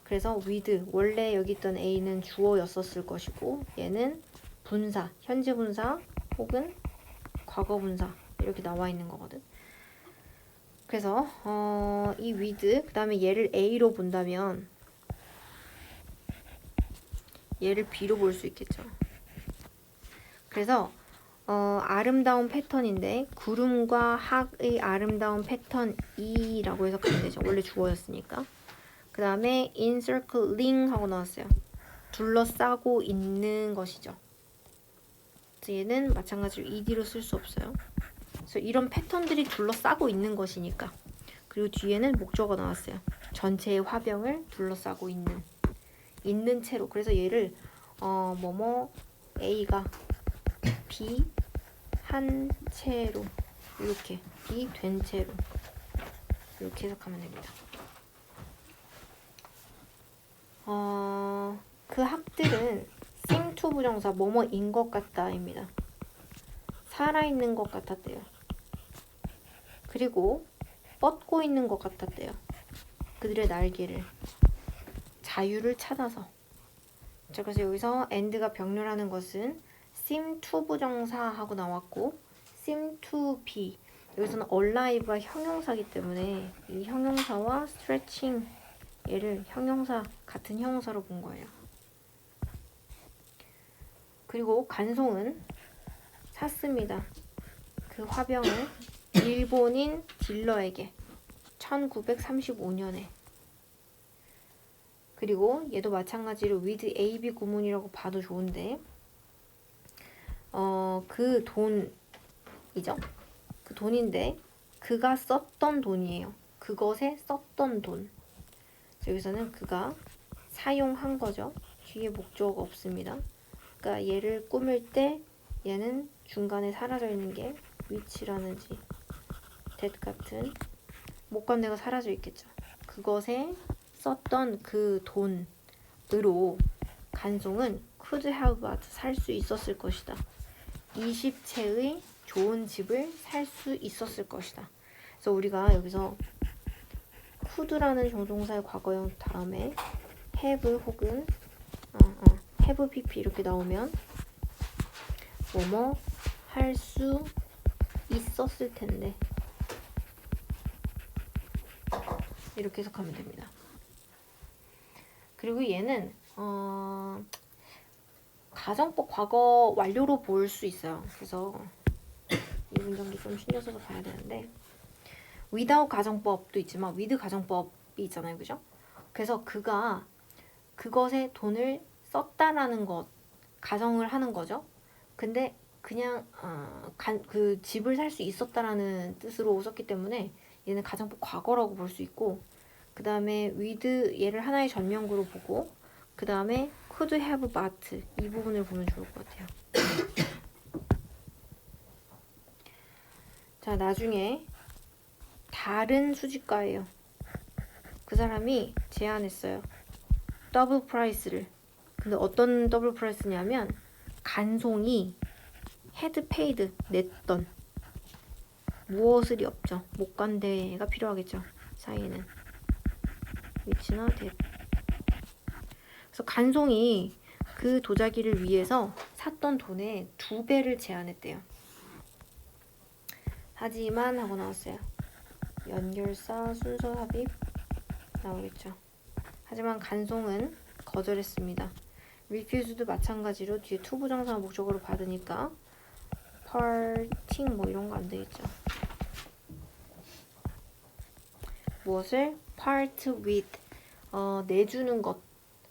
A: 그래서 with, 원래 여기 있던 A는 주어였었을 것이고 얘는 분사, 현재 분사 혹은 과거 분사 이렇게 나와 있는 거거든. 그래서 이 with, 그 다음에 얘를 A로 본다면 얘를 B로 볼 수 있겠죠. 그래서 아름다운 패턴인데 구름과 학의 아름다운 패턴이라고 해석하면 되죠. 원래 주어였으니까. 그 다음에 encircling 하고 나왔어요. 둘러싸고 있는 것이죠. 얘는 마찬가지로 ed로 쓸 수 없어요. 그래서 이런 패턴들이 둘러싸고 있는 것이니까. 그리고 뒤에는 목적어가 나왔어요. 전체의 화병을 둘러싸고 있는 채로. 그래서 얘를 A가 B 한 채로, 이렇게 B 된 채로 이렇게 해석하면 됩니다. 그 학들은 seem to 부정사 뭐뭐인 것 같다입니다. 살아있는 것 같았대요. 그리고 뻗고 있는 것 같았대요. 그들의 날개를. 자유를 찾아서. 자, 그래서 여기서 and가 병렬하는 것은 seem to 부정사하고 나왔고 seem to be 여기서는 alive가 형용사이기 때문에 이 형용사와 stretching 얘를 형용사 같은 형용사로 본 거예요. 그리고 간송은 샀습니다. 그 화병을 일본인 딜러에게 1935년에 그리고 얘도 마찬가지로 with AB 구문이라고 봐도 좋은데 그 돈이죠. 그 돈인데 그가 썼던 돈이에요. 그것에 썼던 돈. 여기서는 그가 사용한 거죠. 뒤에 목적어가 없습니다. 그러니까 얘를 꾸밀 때 얘는 중간에 사라져 있는 게 which라는 지 that 같은 목관대가 사라져 있겠죠. 그것에 썼던 그 돈으로 간송은 could have bought 살 수 있었을 것이다. 20채의 좋은 집을 살 수 있었을 것이다. 그래서 우리가 여기서 could라는 조동사의 과거형 다음에 have 혹은 have pp 이렇게 나오면 뭐뭐 할 수 있었을 텐데 이렇게 해석하면 됩니다. 그리고 얘는 가정법 과거 완료로 볼 수 있어요. 그래서 이 문장도 좀 신경 써서 봐야 되는데 without 가정법도 있지만 with 가정법이 있잖아요. 그죠? 그래서 그가 그것에 돈을 썼다라는 것 가정을 하는 거죠. 근데 그냥 그 집을 살 수 있었다라는 뜻으로 썼기 때문에 얘는 가정법 과거라고 볼 수 있고 그 다음에 with 얘를 하나의 전명구로 보고 그 다음에 could have bought 이 부분을 보면 좋을 것 같아요. 자, 나중에 다른 수집가예요. 그 사람이 제안했어요. 더블 프라이스를. 근데 어떤 더블 프라이스냐면 간송이 헤드 페이드 냈던 무엇을이 없죠. 목관대가 필요하겠죠. 사이에는 위치나 대. 그래서 간송이 그 도자기를 위해서 샀던 돈의 2배를 제안했대요. 하지만 하고 나왔어요. 연결사 순서 합입 나오겠죠. 하지만 간송은 거절했습니다. refuse도 마찬가지로 뒤에 to 부정사 목적어로 받으니까 parting 뭐 이런 거 안 되겠죠. 무엇을 part with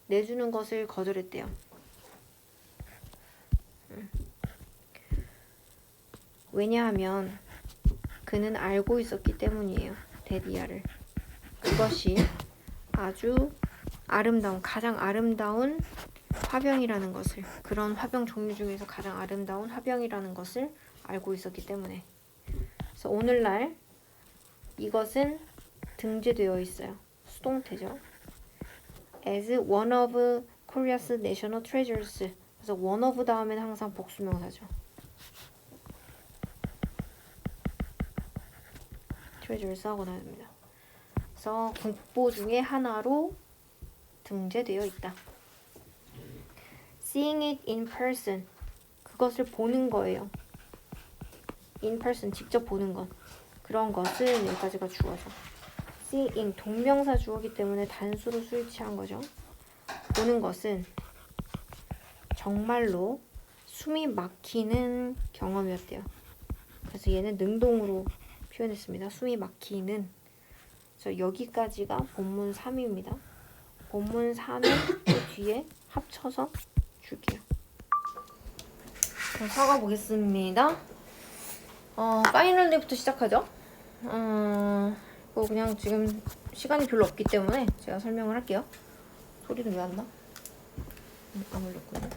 A: 내주는 것을 거절했대요. 왜냐하면 그는 알고 있었기 때문이에요. 데디아를. 그것이 아주 아름다운 가장 아름다운 화병이라는 것을 그런 화병 종류 중에서 가장 아름다운 화병이라는 것을 알고 있었기 때문에 그래서 오늘날 이것은 등재되어 있어요. 수동태죠. As one of Korea's national treasures. 그래서 one of 다음에는 항상 복수명사죠. treasures 하고 나야 됩니다. 그래서 국보 중에 하나로 등재되어 있다. Seeing it in person. 그것을 보는 거예요. In person, 직접 보는 것. 그런 것은 여기까지가 주어죠. seeing, 동명사 주어기 때문에 단수로 스위치한 거죠. 보는 것은 정말로 숨이 막히는 경험이었대요. 그래서 얘는 능동으로 표현했습니다. 숨이 막히는. 그래서 여기까지가 본문 3입니다. 본문 3을 그 뒤에 합쳐서 줄게요. 그럼 사과 보겠습니다. 파이널리부터 시작하죠. 그냥 지금 시간이 별로 없기 때문에 제가 설명을 할게요. 소리는 왜 안 나? 안 올렸군요.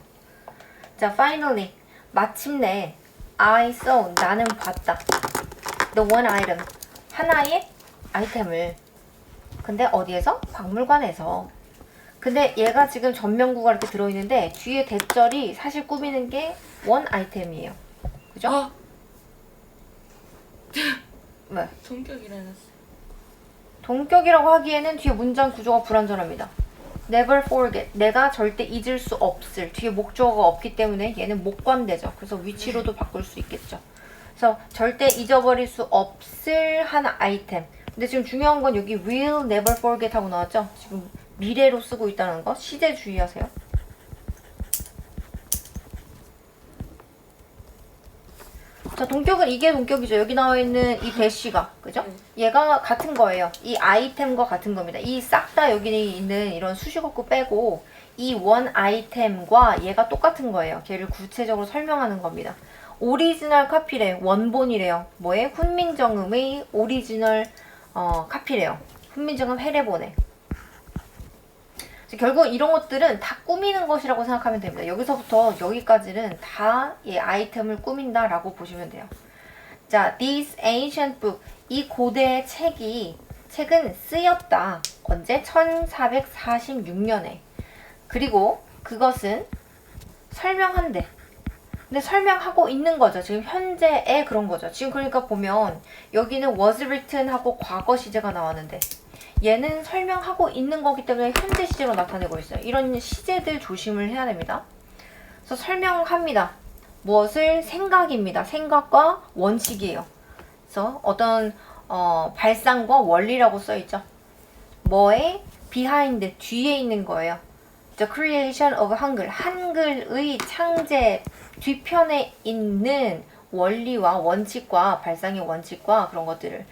A: 자, finally. 마침내 I saw. 나는 봤다. The one item. 하나의 아이템을. 근데 어디에서? 박물관에서. 근데 얘가 지금 전명구가 이렇게 들어있는데 뒤에 대절이 사실 꾸미는 게 원 아이템이에요. 그죠?
B: 아,
A: 왜?
B: 동격이라 해놨어요.
A: 동격이라고 하기에는 뒤에 문장 구조가 불완전합니다. Never forget. 내가 절대 잊을 수 없을. 뒤에 목적어가 없기 때문에 얘는 목관되죠. 그래서 위치로도 바꿀 수 있겠죠. 그래서 절대 잊어버릴 수 없을 한 아이템. 근데 지금 중요한 건 여기 will never forget 하고 나왔죠? 지금 미래로 쓰고 있다는 거. 시제 주의하세요. 자, 동격은 이게 동격이죠. 여기 나와 있는 이 대시가. 그죠? 얘가 같은 거예요. 이 아이템과 같은 겁니다. 이 싹 다 여기 있는 이런 수식어구 빼고 이 원 아이템과 얘가 똑같은 거예요. 걔를 구체적으로 설명하는 겁니다. 오리지널 카피래. 원본이래요. 뭐에? 훈민정음의 오리지널 카피래요. 훈민정음 해례본에. 결국 이런 것들은 다 꾸미는 것이라고 생각하면 됩니다. 여기서부터 여기까지는 다 이 아이템을 꾸민다라고 보시면 돼요. 자, this ancient book. 이 고대의 책은 쓰였다. 언제? 1446년에. 그리고 그것은 설명한대. 근데 설명하고 있는 거죠. 지금 현재의 그런 거죠. 지금 그러니까 보면 여기는 was written 하고 과거 시제가 나왔는데 얘는 설명하고 있는 거기 때문에 현재 시제로 나타내고 있어요. 이런 시제들 조심을 해야 됩니다. 그래서 설명합니다. 무엇을? 생각입니다. 생각과 원칙이에요. 그래서 어떤 발상과 원리라고 써있죠. 뭐의? behind, 뒤에 있는 거예요. The creation of 한글, 한글의 창제 뒤편에 있는 원리와 원칙과 발상의 원칙과 그런 것들을.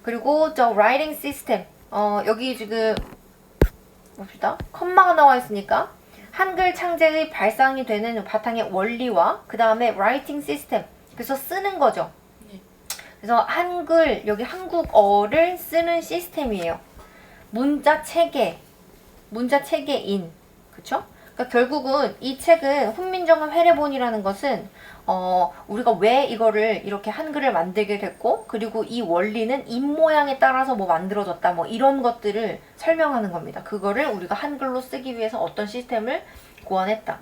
A: 그리고 the writing system, 여기 지금 봅시다. 컴마가 나와 있으니까 한글 창제의 발상이 되는 바탕의 원리와 그 다음에 writing system, 그래서 쓰는 거죠. 그래서 한글, 여기 한국어를 쓰는 시스템이에요. 문자 체계인, 그쵸? 그러니까 결국은 이 책은 훈민정음 해례본이라는 것은 우리가 왜 이거를 이렇게 한글을 만들게 됐고, 그리고 이 원리는 입모양에 따라서 뭐 만들어졌다, 뭐 이런 것들을 설명하는 겁니다. 그거를 우리가 한글로 쓰기 위해서 어떤 시스템을 고안했다.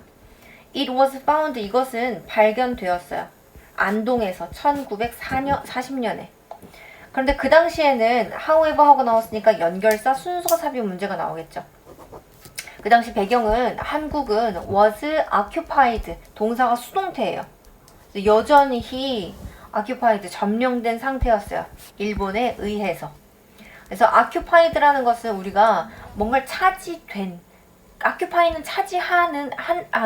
A: It was found, 이것은 발견되었어요. 안동에서 1940년에. 그런데 그 당시에는 however 하고 나왔으니까 연결사, 순서 삽입 문제가 나오겠죠. 그 당시 배경은 한국은 was occupied, 동사가 수동태예요. 여전히 occupied, 점령된 상태였어요. 일본에 의해서. 그래서 occupied라는 것은 우리가 뭔가를 차지된, occupy는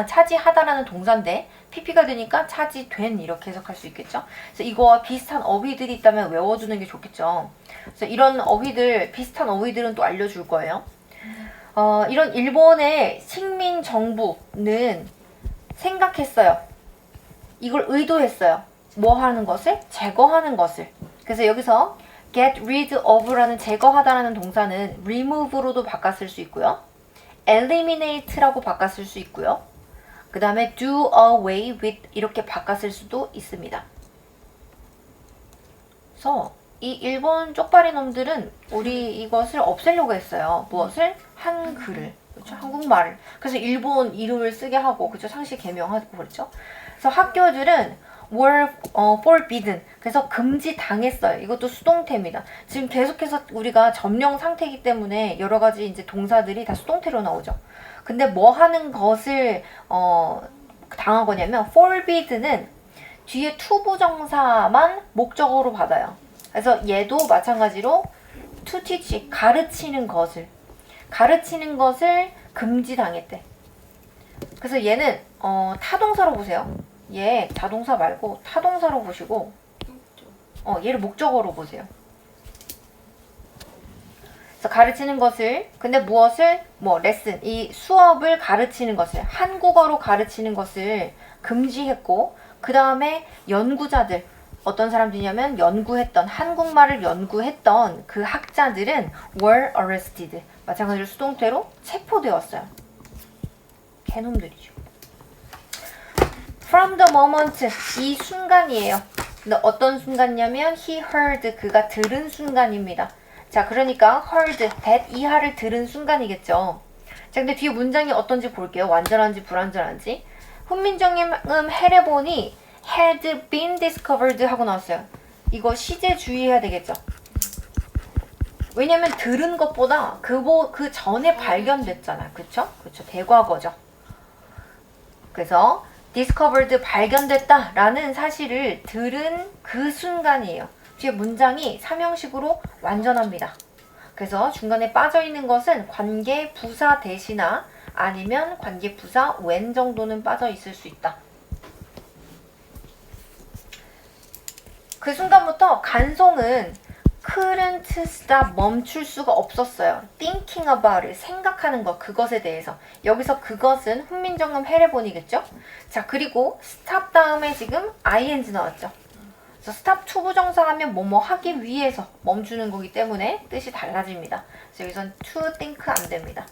A: 차지하다라는 동사인데 pp가 되니까 차지된 이렇게 해석할 수 있겠죠. 그래서 이거와 비슷한 어휘들이 있다면 외워두는 게 좋겠죠. 그래서 이런 어휘들, 비슷한 어휘들은 또 알려줄 거예요. 이런 일본의 식민 정부는 생각했어요. 이걸 의도했어요. 뭐 하는 것을? 제거하는 것을. 그래서 여기서 get rid of라는 제거하다라는 동사는 remove로도 바꿨을 수 있고요. eliminate라고 바꿨을 수 있고요. 그 다음에 do away with 이렇게 바꿨을 수도 있습니다. 그래서 이 일본 쪽발이 놈들은 우리 이것을 없애려고 했어요. 무엇을? 한글을. 그렇죠? 한국말을. 그래서 일본 이름을 쓰게 하고, 그렇죠? 상시 개명하고 그렇죠? 그래서 학교들은 were forbidden. 그래서 금지당했어요. 이것도 수동태입니다. 지금 계속해서 우리가 점령 상태이기 때문에 여러 가지 이제 동사들이 다 수동태로 나오죠. 근데 뭐 하는 것을 당한 거냐면 forbid는 뒤에 투부정사만 목적어로 받아요. 그래서 얘도 마찬가지로 to teach, 가르치는 것을 금지당했대. 그래서 얘는 타동사로 보세요. 얘 자동사 말고 타동사로 보시고 얘를 목적어로 보세요. 그래서 가르치는 것을, 근데 무엇을? 뭐 레슨, 이 수업을 가르치는 것을, 한국어로 가르치는 것을 금지했고, 그 다음에 연구자들, 어떤 사람들이냐면 한국말을 연구했던 그 학자들은 were arrested. 마찬가지로 수동태로 체포되었어요. 개놈들이죠. From the moment, 이 순간이에요. 근데 어떤 순간이냐면 he heard, 그가 들은 순간입니다. 자, 그러니까 heard, that 이하를 들은 순간이겠죠. 자, 근데 뒤에 문장이 어떤지 볼게요. 완전한지 불완전한지. 훈민정음 헤레본이 had been discovered 하고 나왔어요. 이거 시제 주의해야 되겠죠. 왜냐면 들은 것보다 그 전에 발견됐잖아. 그쵸? 그쵸. 대과거죠. 그래서 discovered 발견됐다 라는 사실을 들은 그 순간이에요. 뒤에 문장이 삼형식으로 완전합니다. 그래서 중간에 빠져있는 것은 관계 부사 대시나 아니면 관계 부사 when 정도는 빠져있을 수 있다. 그 순간부터 간송은 couldn't stop 멈출 수가 없었어요. thinking about it 생각하는 것 그것에 대해서. 여기서 그것은 훈민정음 헤레본이겠죠. 자, 그리고 stop 다음에 지금 ing 나왔죠. 그래서 stop 투부정사 하면 뭐뭐 하기 위해서 멈추는 거기 때문에 뜻이 달라집니다. 그래서 여기선 to think 안 됩니다.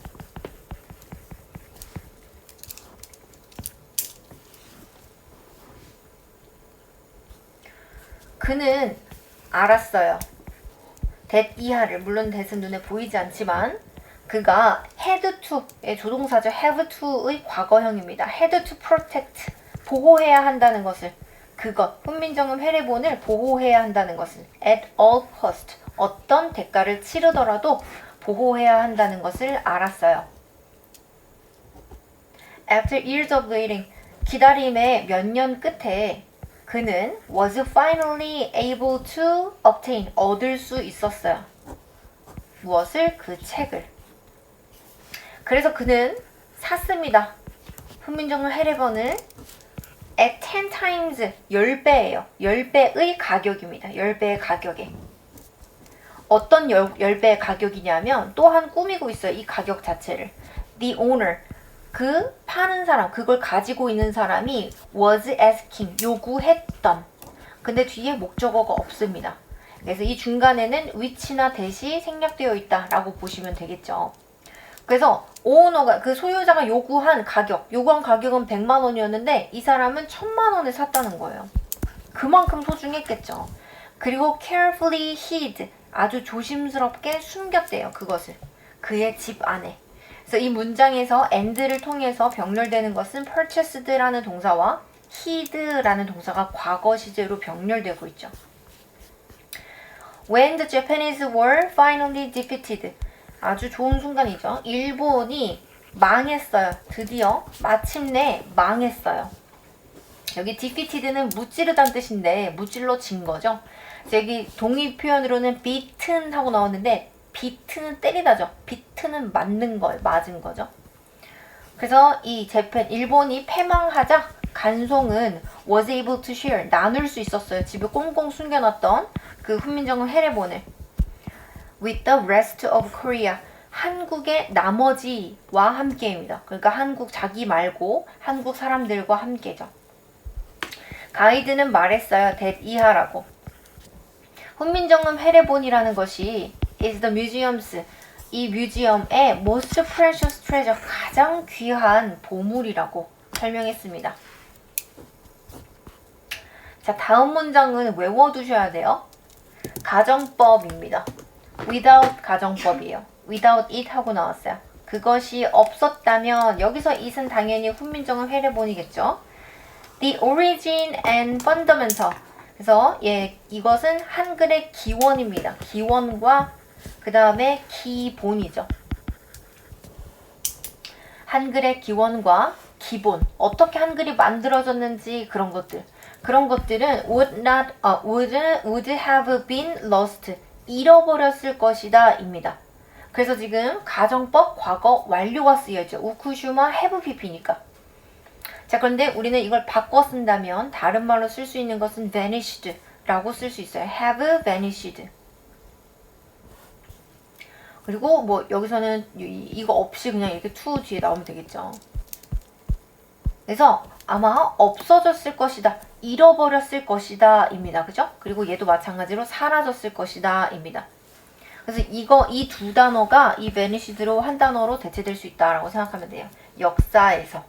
A: 그는 알았어요. that 이하를, 물론 that은 눈에 보이지 않지만 그가 had to의 조동사죠. have to의 과거형입니다. had to protect, 보호해야 한다는 것을, 그것, 훈민정음 헤레본을 보호해야 한다는 것을 at all cost, 어떤 대가를 치르더라도 보호해야 한다는 것을 알았어요. After years of waiting, 기다림의 몇 년 끝에 그는 was finally able to obtain, 얻을 수 있었어요. 무엇을? 그 책을. 그래서 그는 샀습니다. 훈민정음 헤레본을 at 10 times, 10배예요. 10배의 가격입니다. 10배의 가격에. 어떤 10배의 가격이냐면 또한 꾸미고 있어요. 이 가격 자체를. The owner, 그 파는 사람, 그걸 가지고 있는 사람이 was asking, 요구했던. 근데 뒤에 목적어가 없습니다. 그래서 이 중간에는 which나 that이 생략되어 있다라고 보시면 되겠죠. 그래서 오너가, 그 소유자가 요구한 가격은 100만 원이었는데 이 사람은 1000만 원에 샀다는 거예요. 그만큼 소중했겠죠. 그리고 carefully hid, 아주 조심스럽게 숨겼대요. 그것을. 그의 집 안에. 그래서 이 문장에서 and를 통해서 병렬되는 것은 purchased라는 동사와 hid라는 동사가 과거 시제로 병렬되고 있죠. When the Japanese were finally defeated, 아주 좋은 순간이죠. 일본이 망했어요. 드디어 마침내 망했어요. 여기 defeated는 무찌르다는 뜻인데 무찔러 진 거죠. 여기 동의 표현으로는 beaten 하고 나왔는데 beat는 때리다죠. beat는 맞는 거예요. 맞은 거죠. 그래서 이 일본이 패망하자 간송은 was able to share, 나눌 수 있었어요. 집에 꽁꽁 숨겨놨던 그 훈민정음 헤레본을 with the rest of Korea, 한국의 나머지와 함께입니다. 그러니까 한국 자기 말고 한국 사람들과 함께죠. 가이드는 말했어요. that 이하라고. 훈민정음 헤레본이라는 것이 is the museums, 이 뮤지엄의 most precious treasure, 가장 귀한 보물이라고 설명했습니다. 자, 다음 문장은 외워두셔야 돼요. 가정법입니다. without 가정법이에요. without it 하고 나왔어요. 그것이 없었다면, 여기서 it은 당연히 훈민정음 헤레본이겠죠. The origin and fundamental. 그래서 이것은 한글의 기원입니다. 기원과 그 다음에 기본이죠. 한글의 기원과 기본, 어떻게 한글이 만들어졌는지 그런 것들은 would have been lost, 잃어버렸을 것이다 입니다. 그래서 지금 가정법 과거 완료가 쓰여있죠. 우쿠슈마 have pp니까. 자, 그런데 우리는 이걸 바꿔 쓴다면 다른 말로 쓸 수 있는 것은 vanished 라고 쓸 수 있어요. have vanished. 그리고 뭐 여기서는 이거 없이 그냥 이렇게 to 뒤에 나오면 되겠죠. 그래서 아마 없어졌을 것이다, 잃어버렸을 것이다 입니다. 그죠? 그리고 얘도 마찬가지로 사라졌을 것이다 입니다. 그래서 이 두 단어가 이 vanished로 한 단어로 대체될 수 있다라고 생각하면 돼요. 역사에서.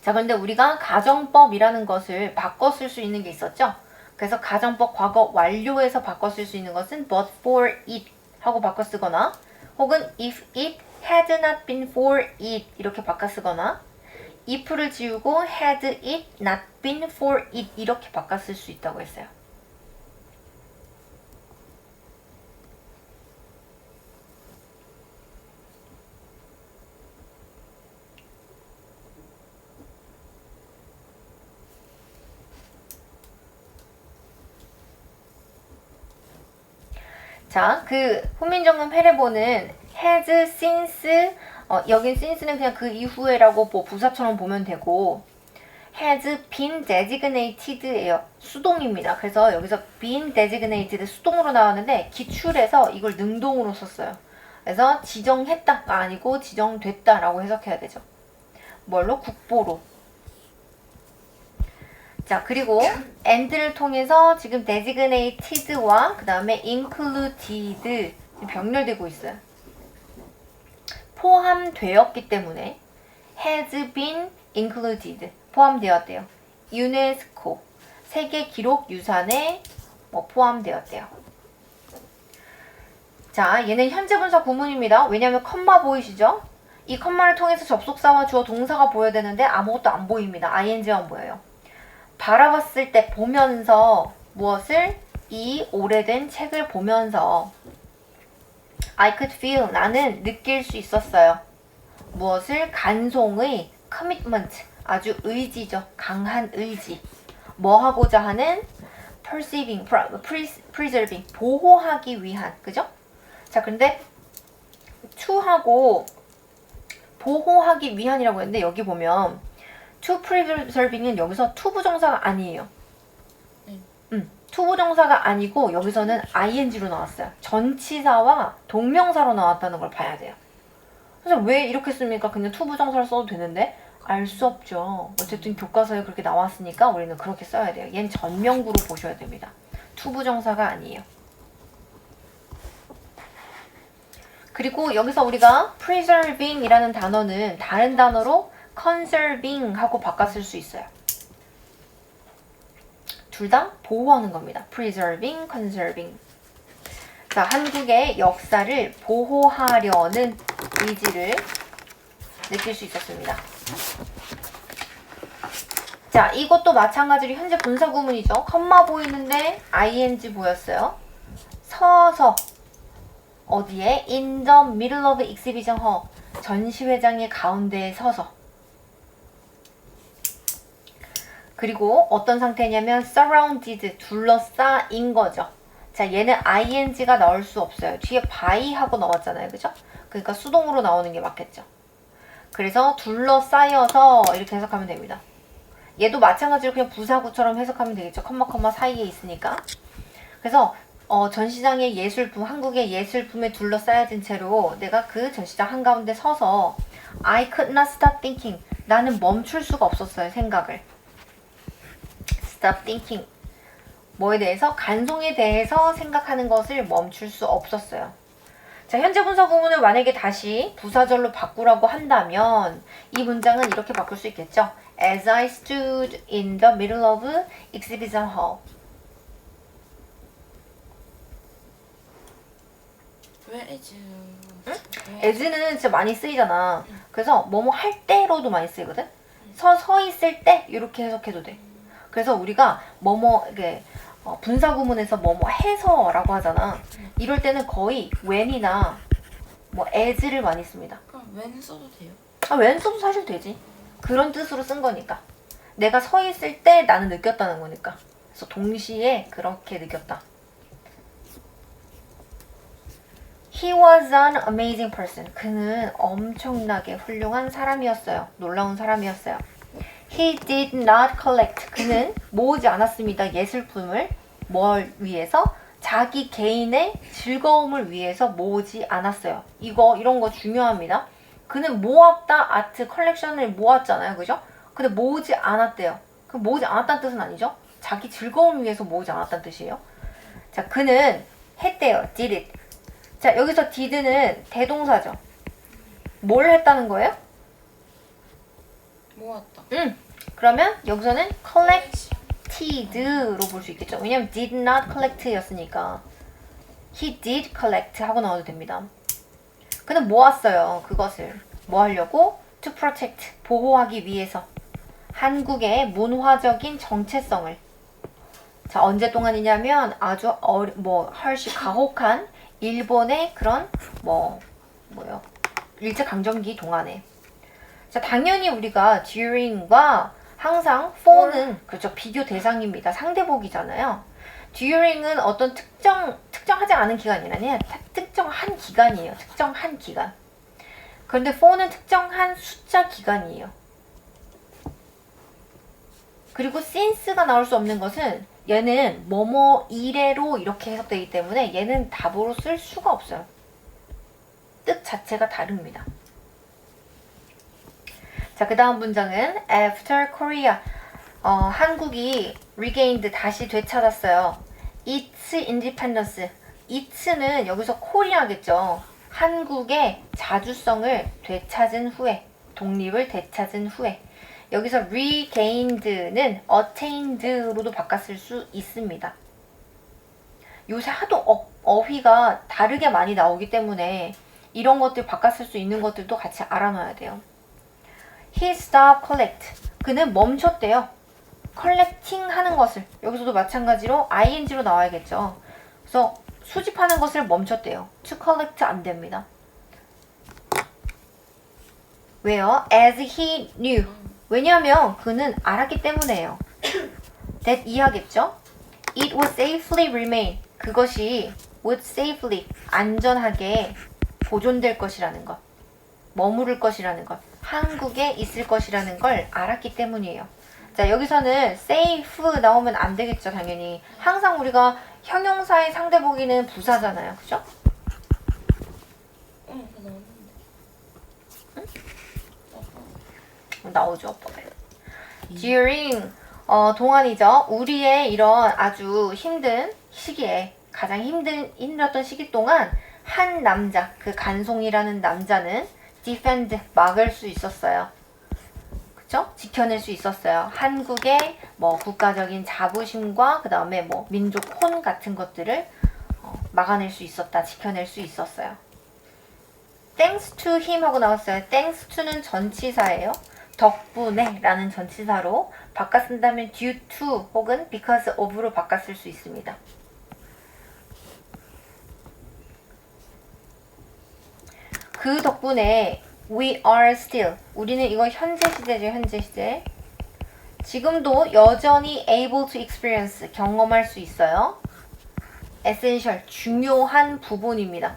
A: 자, 그런데 우리가 가정법이라는 것을 바꿔 쓸 수 있는 게 있었죠? 그래서 가정법 과거 완료해서 바꿔 쓸 수 있는 것은 but for it 하고 바꿔 쓰거나, 혹은 if it had not been for it 이렇게 바꿔 쓰거나 if를 지우고 had it not been for it 이렇게 바꿔 쓸 수 있다고 했어요. 자, 그 훈민정음 회례본은 has since 여긴 since는 그냥 그 이후에라고 뭐 부사처럼 보면 되고 has been designated예요. 수동입니다. 그래서 여기서 been designated 수동으로 나왔는데 기출에서 이걸 능동으로 썼어요. 그래서 지정했다가 아니고 지정됐다라고 해석해야 되죠. 뭘로? 국보로. 자, 그리고 and를 통해서 지금 designated와 그 다음에 included 병렬되고 있어요. 포함되었기 때문에 has been included 포함되었대요. 유네스코 세계 기록 유산에 포함되었대요. 자, 얘는 현재 분사 구문입니다. 왜냐하면 컴마 보이시죠? 이 컴마를 통해서 접속사와 주어 동사가 보여야 되는데 아무것도 안 보입니다. ing만 보여요. 바라봤을 때 보면서 무엇을? 이 오래된 책을 보면서 I could feel 나는 느낄 수 있었어요. 무엇을? 간송의 commitment 아주 의지죠. 강한 의지. 뭐 하고자 하는? perceiving, preserving 보호하기 위한 그죠? 자, 근데 to하고 보호하기 위한이라고 했는데 여기 보면 to preserving은 여기서 to 부정사가 아니에요. to 부정사가 아니고 여기서는 ing로 나왔어요. 전치사와 동명사로 나왔다는 걸 봐야 돼요. 그래서 왜 이렇게 씁니까? 그냥 to 부정사를 써도 되는데 알 수 없죠. 어쨌든 교과서에 그렇게 나왔으니까 우리는 그렇게 써야 돼요. 얘는 전명구로 보셔야 됩니다. to 부정사가 아니에요. 그리고 여기서 우리가 preserving 이라는 단어는 다른 단어로 conserving 하고 바꿔 쓸 수 있어요. 둘 다 보호하는 겁니다. preserving, conserving. 자, 한국의 역사를 보호하려는 의지를 느낄 수 있었습니다. 자, 이것도 마찬가지로 현재 분사 구문이죠. 컴마 보이는데 ing 보였어요. 서서 어디에? In the middle of exhibition hall. 전시회장의 가운데에 서서. 그리고 어떤 상태냐면 surrounded, 둘러싸인 거죠. 자, 얘는 ing가 나올 수 없어요. 뒤에 by 하고 나왔잖아요. 그죠? 그러니까 수동으로 나오는 게 맞겠죠. 그래서 둘러싸여서 이렇게 해석하면 됩니다. 얘도 마찬가지로 그냥 부사구처럼 해석하면 되겠죠. 컴마 사이에 있으니까. 그래서 전시장의 예술품, 한국의 예술품에 둘러싸여진 채로 내가 그 전시장 한가운데 서서 I could not stop thinking. 나는 멈출 수가 없었어요. 생각을. Stop thinking. 뭐에 대해서? 간송에 대해서 생각하는 것을 멈출 수 없었어요. 자, 현재 분사 구문을 만약에 다시 부사절로 바꾸라고 한다면 이 문장은 이렇게 바꿀 수 있겠죠. As I stood in the middle of exhibition hall.
B: 왜 as?
A: 응? as는 진짜 많이 쓰이잖아. 그래서 뭐뭐 할 때로도 많이 쓰이거든. 서 있을 때 이렇게 해석해도 돼. 그래서 우리가 뭐뭐 이게 분사 구문에서 뭐뭐 해서라고 하잖아. 이럴 때는 거의 when이나 뭐 as를 많이 씁니다.
B: 그럼 when 써도 돼요?
A: 아, when 써도 사실 되지. 그런 뜻으로 쓴 거니까. 내가 서 있을 때 나는 느꼈다는 거니까. 그래서 동시에 그렇게 느꼈다. He was an amazing person. 그는 엄청나게 훌륭한 사람이었어요. 놀라운 사람이었어요. He did not collect. 그는 모으지 않았습니다. 예술품을 뭘 위해서? 자기 개인의 즐거움을 위해서 모으지 않았어요. 이런 거 중요합니다. 그는 모았다. 아트 컬렉션을 모았잖아요. 그죠? 근데 모으지 않았대요. 그럼 모으지 않았다는 뜻은 아니죠? 자기 즐거움을 위해서 모으지 않았다는 뜻이에요. 자, 그는 했대요. did it. 자, 여기서 did는 대동사죠. 뭘 했다는 거예요?
B: 모았다.
A: 그러면 여기서는 collected로 볼 수 있겠죠. 왜냐면 did not collect 였으니까 he did collect 하고 나와도 됩니다. 그는 모았어요. 그것을 뭐 하려고? To protect, 보호하기 위해서 한국의 문화적인 정체성을. 자, 언제 동안이냐면 아주 훨씬 가혹한 일본의 그런 일제강점기 동안에. 자, 당연히 우리가 during과 항상 for는 그렇죠, 비교 대상입니다. 상대복이잖아요. during은 어떤 특정하지 않은 기간이 아니라 특정한 기간이에요. 특정한 기간. 그런데 for는 특정한 숫자 기간이에요. 그리고 since가 나올 수 없는 것은 얘는 뭐뭐 이래로 이렇게 해석되기 때문에 얘는 답으로 쓸 수가 없어요. 뜻 자체가 다릅니다. 자, 그 다음 문장은 After Korea, 한국이 regained, 다시 되찾았어요. Its independence. Its는 여기서 코리아겠죠. 한국의 자주성을 되찾은 후에, 독립을 되찾은 후에. 여기서 regained는 attained로도 바꿨을 수 있습니다. 요새 하도 어휘가 다르게 많이 나오기 때문에 이런 것들 바꿨을 수 있는 것들도 같이 알아놔야 돼요. He stopped collect. 그는 멈췄대요. collecting 하는 것을. 여기서도 마찬가지로 ing로 나와야겠죠. 그래서 수집하는 것을 멈췄대요. to collect 안 됩니다. 왜요? As he knew. 왜냐하면 그는 알았기 때문에요. that 이하겠죠? It would safely remain. 그것이 would safely, 안전하게 보존될 것이라는 것. 머무를 것이라는 것. 한국에 있을 것이라는 걸 알았기 때문이에요. 자, 여기서는 safe 나오면 안 되겠죠, 당연히. 항상 우리가 형용사의 상대보기는 부사잖아요. 그죠?
B: 응, 그 나왔는데.
A: 나오죠, 오빠가. during, 동안이죠. 우리의 이런 아주 힘든 시기에, 가장 힘들었던 시기 동안 한 남자, 그 간송이라는 남자는 defend, 막을 수 있었어요. 그쵸? 지켜낼 수 있었어요. 한국의 국가적인 자부심과 그 다음에 민족 혼 같은 것들을 막아낼 수 있었다. 지켜낼 수 있었어요. thanks to him 하고 나왔어요. thanks to는 전치사예요. 덕분에 라는 전치사로 바꿔 쓴다면 due to 혹은 because of로 바꿔 쓸 수 있습니다. 그 덕분에 we are still, 우리는 이거 현재 시제죠. 현재 시제. 지금도 여전히 able to experience, 경험할 수 있어요. essential, 중요한 부분입니다.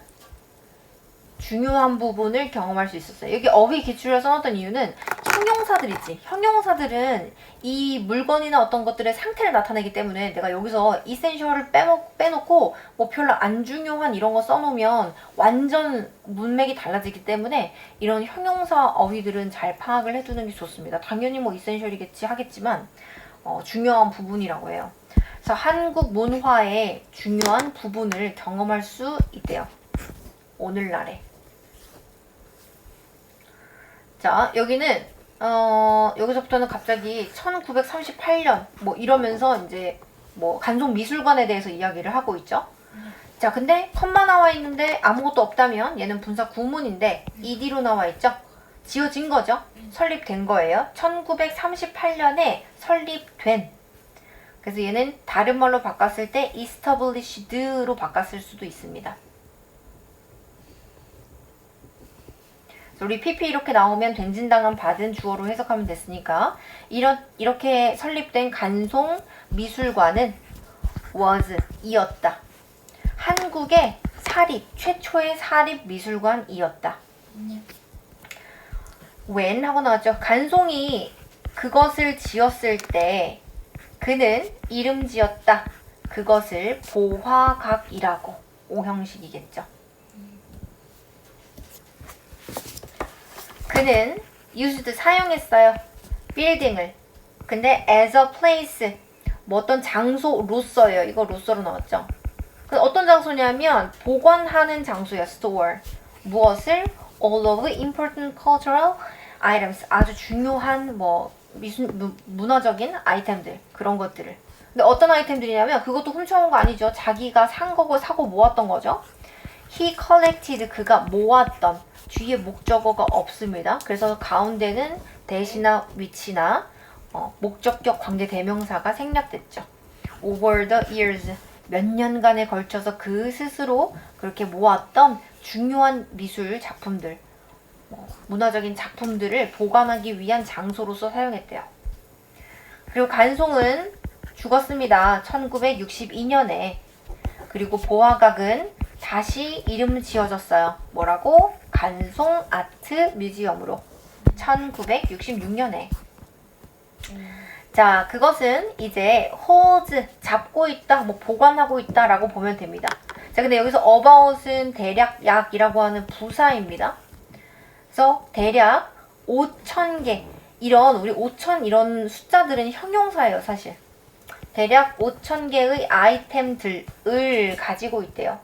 A: 중요한 부분을 경험할 수 있었어요. 여기 어휘 기출을 써놨던 이유는 형용사들 있지. 형용사들은 이 물건이나 어떤 것들의 상태를 나타내기 때문에 내가 여기서 essential을 빼놓고 별로 안 중요한 이런 거 써놓으면 완전 문맥이 달라지기 때문에 이런 형용사 어휘들은 잘 파악을 해두는 게 좋습니다. 당연히 essential이겠지 하겠지만 중요한 부분이라고 해요. 그래서 한국 문화의 중요한 부분을 경험할 수 있대요. 오늘날에. 자, 여기는 여기서부터는 갑자기 1938년 이러면서 이제 간송 미술관에 대해서 이야기를 하고 있죠. 자, 근데 컴마 나와 있는데 아무것도 없다면 얘는 분사 구문인데 ed로 나와 있죠. 지어진 거죠. 설립된 거예요. 1938년에 설립된. 그래서 얘는 다른 말로 바꿨을 때 established로 바꿨을 수도 있습니다. 우리 PP 이렇게 나오면 된진당한 받은 주어로 해석하면 됐으니까 이렇게 설립된 간송 미술관은 was, 이었다. 한국의 최초의 사립 미술관이었다. when 하고 나왔죠. 간송이 그것을 지었을 때 그는 이름 지었다. 그것을 보화각이라고. 오형식이겠죠. 그는 used, 사용했어요. 빌딩을. 근데 as a place, 어떤 장소로서요. 이거 로서로 나왔죠. 어떤 장소냐면 보관하는 장소예요. store. 무엇을? all of important cultural items. 아주 중요한 문화적인 아이템들. 그런 것들을. 근데 어떤 아이템들이냐면 그것도 훔쳐온 거 아니죠. 자기가 산 거고 사고 모았던 거죠. he collected 그가 모았던 뒤에 목적어가 없습니다. 그래서 가운데는 대시나 which나 목적격 관계 대명사가 생략됐죠. over the years 몇 년간에 걸쳐서 그 스스로 그렇게 모았던 중요한 미술 작품들, 문화적인 작품들을 보관하기 위한 장소로서 사용했대요. 그리고 간송은 죽었습니다. 1962년에. 그리고 보화각은 다시 이름 지어졌어요. 뭐라고? 간송 아트 뮤지엄으로. 1966년에. 자, 그것은 이제 hold, 잡고 있다, 뭐 보관하고 있다라고 보면 됩니다. 자, 근데 여기서 about은 대략 약이라고 하는 부사입니다. 그래서 대략 5,000개 이런 우리 5,000 이런 숫자들은 형용사예요, 사실. 대략 5,000개의 아이템들을 가지고 있대요.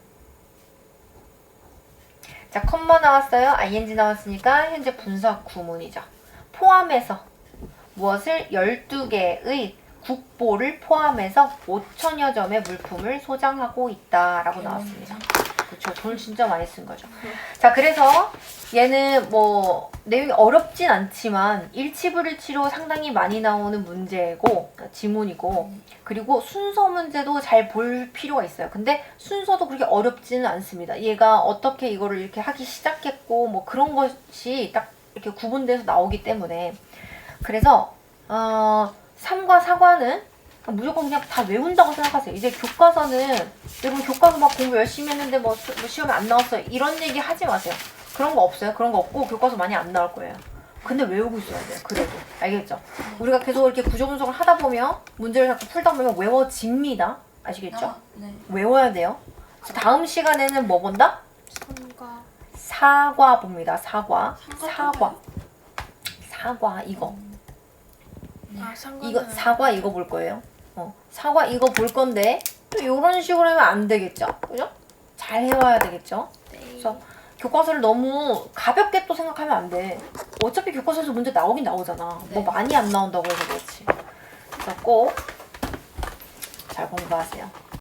A: 자, 컴마 나왔어요. ing 나왔으니까 현재 분사 구문이죠. 포함해서 무엇을 12개의 국보를 포함해서 5천여 점의 물품을 소장하고 있다라고 나왔습니다. 그렇죠. 돈을 진짜 많이 쓴 거죠. 자, 그래서 얘는 뭐 내용이 어렵진 않지만 일치불일치로 상당히 많이 나오는 문제고 지문이고 그리고 순서 문제도 잘 볼 필요가 있어요. 근데 순서도 그렇게 어렵지는 않습니다. 얘가 어떻게 이거를 이렇게 하기 시작했고 뭐 그런 것이 딱 이렇게 구분돼서 나오기 때문에 그래서 3과 4과는 무조건 그냥 다 외운다고 생각하세요. 이제 교과서는 여러분 교과서 막 공부 열심히 했는데 뭐 시험에 안 나왔어요. 이런 얘기 하지 마세요. 그런 거 없어요. 그런 거 없고 교과서 많이 안 나올 거예요. 근데 외우고 있어야 돼요. 그래도. 알겠죠? 우리가 계속 이렇게 구조 분석을 하다 보면 문제를 자꾸 풀다 보면 외워집니다. 아시겠죠?
B: 네.
A: 외워야 돼요. 다음 시간에는 뭐 본다?
C: 삼과
A: 사과 봅니다. 사과.
B: 사과.
A: 사과 이거.
C: 삼과는
A: 이거 사과 이거 볼 거예요. 사과 이거 볼 건데 또 이런 식으로 하면 안 되겠죠. 그죠? 잘 해와야 되겠죠. 그래서 교과서를 너무 가볍게 또 생각하면 안 돼. 어차피 교과서에서 문제 나오긴 나오잖아.
B: 네.
A: 뭐 많이 안 나온다고 해서 그렇지. 그래서 꼭 잘 공부하세요.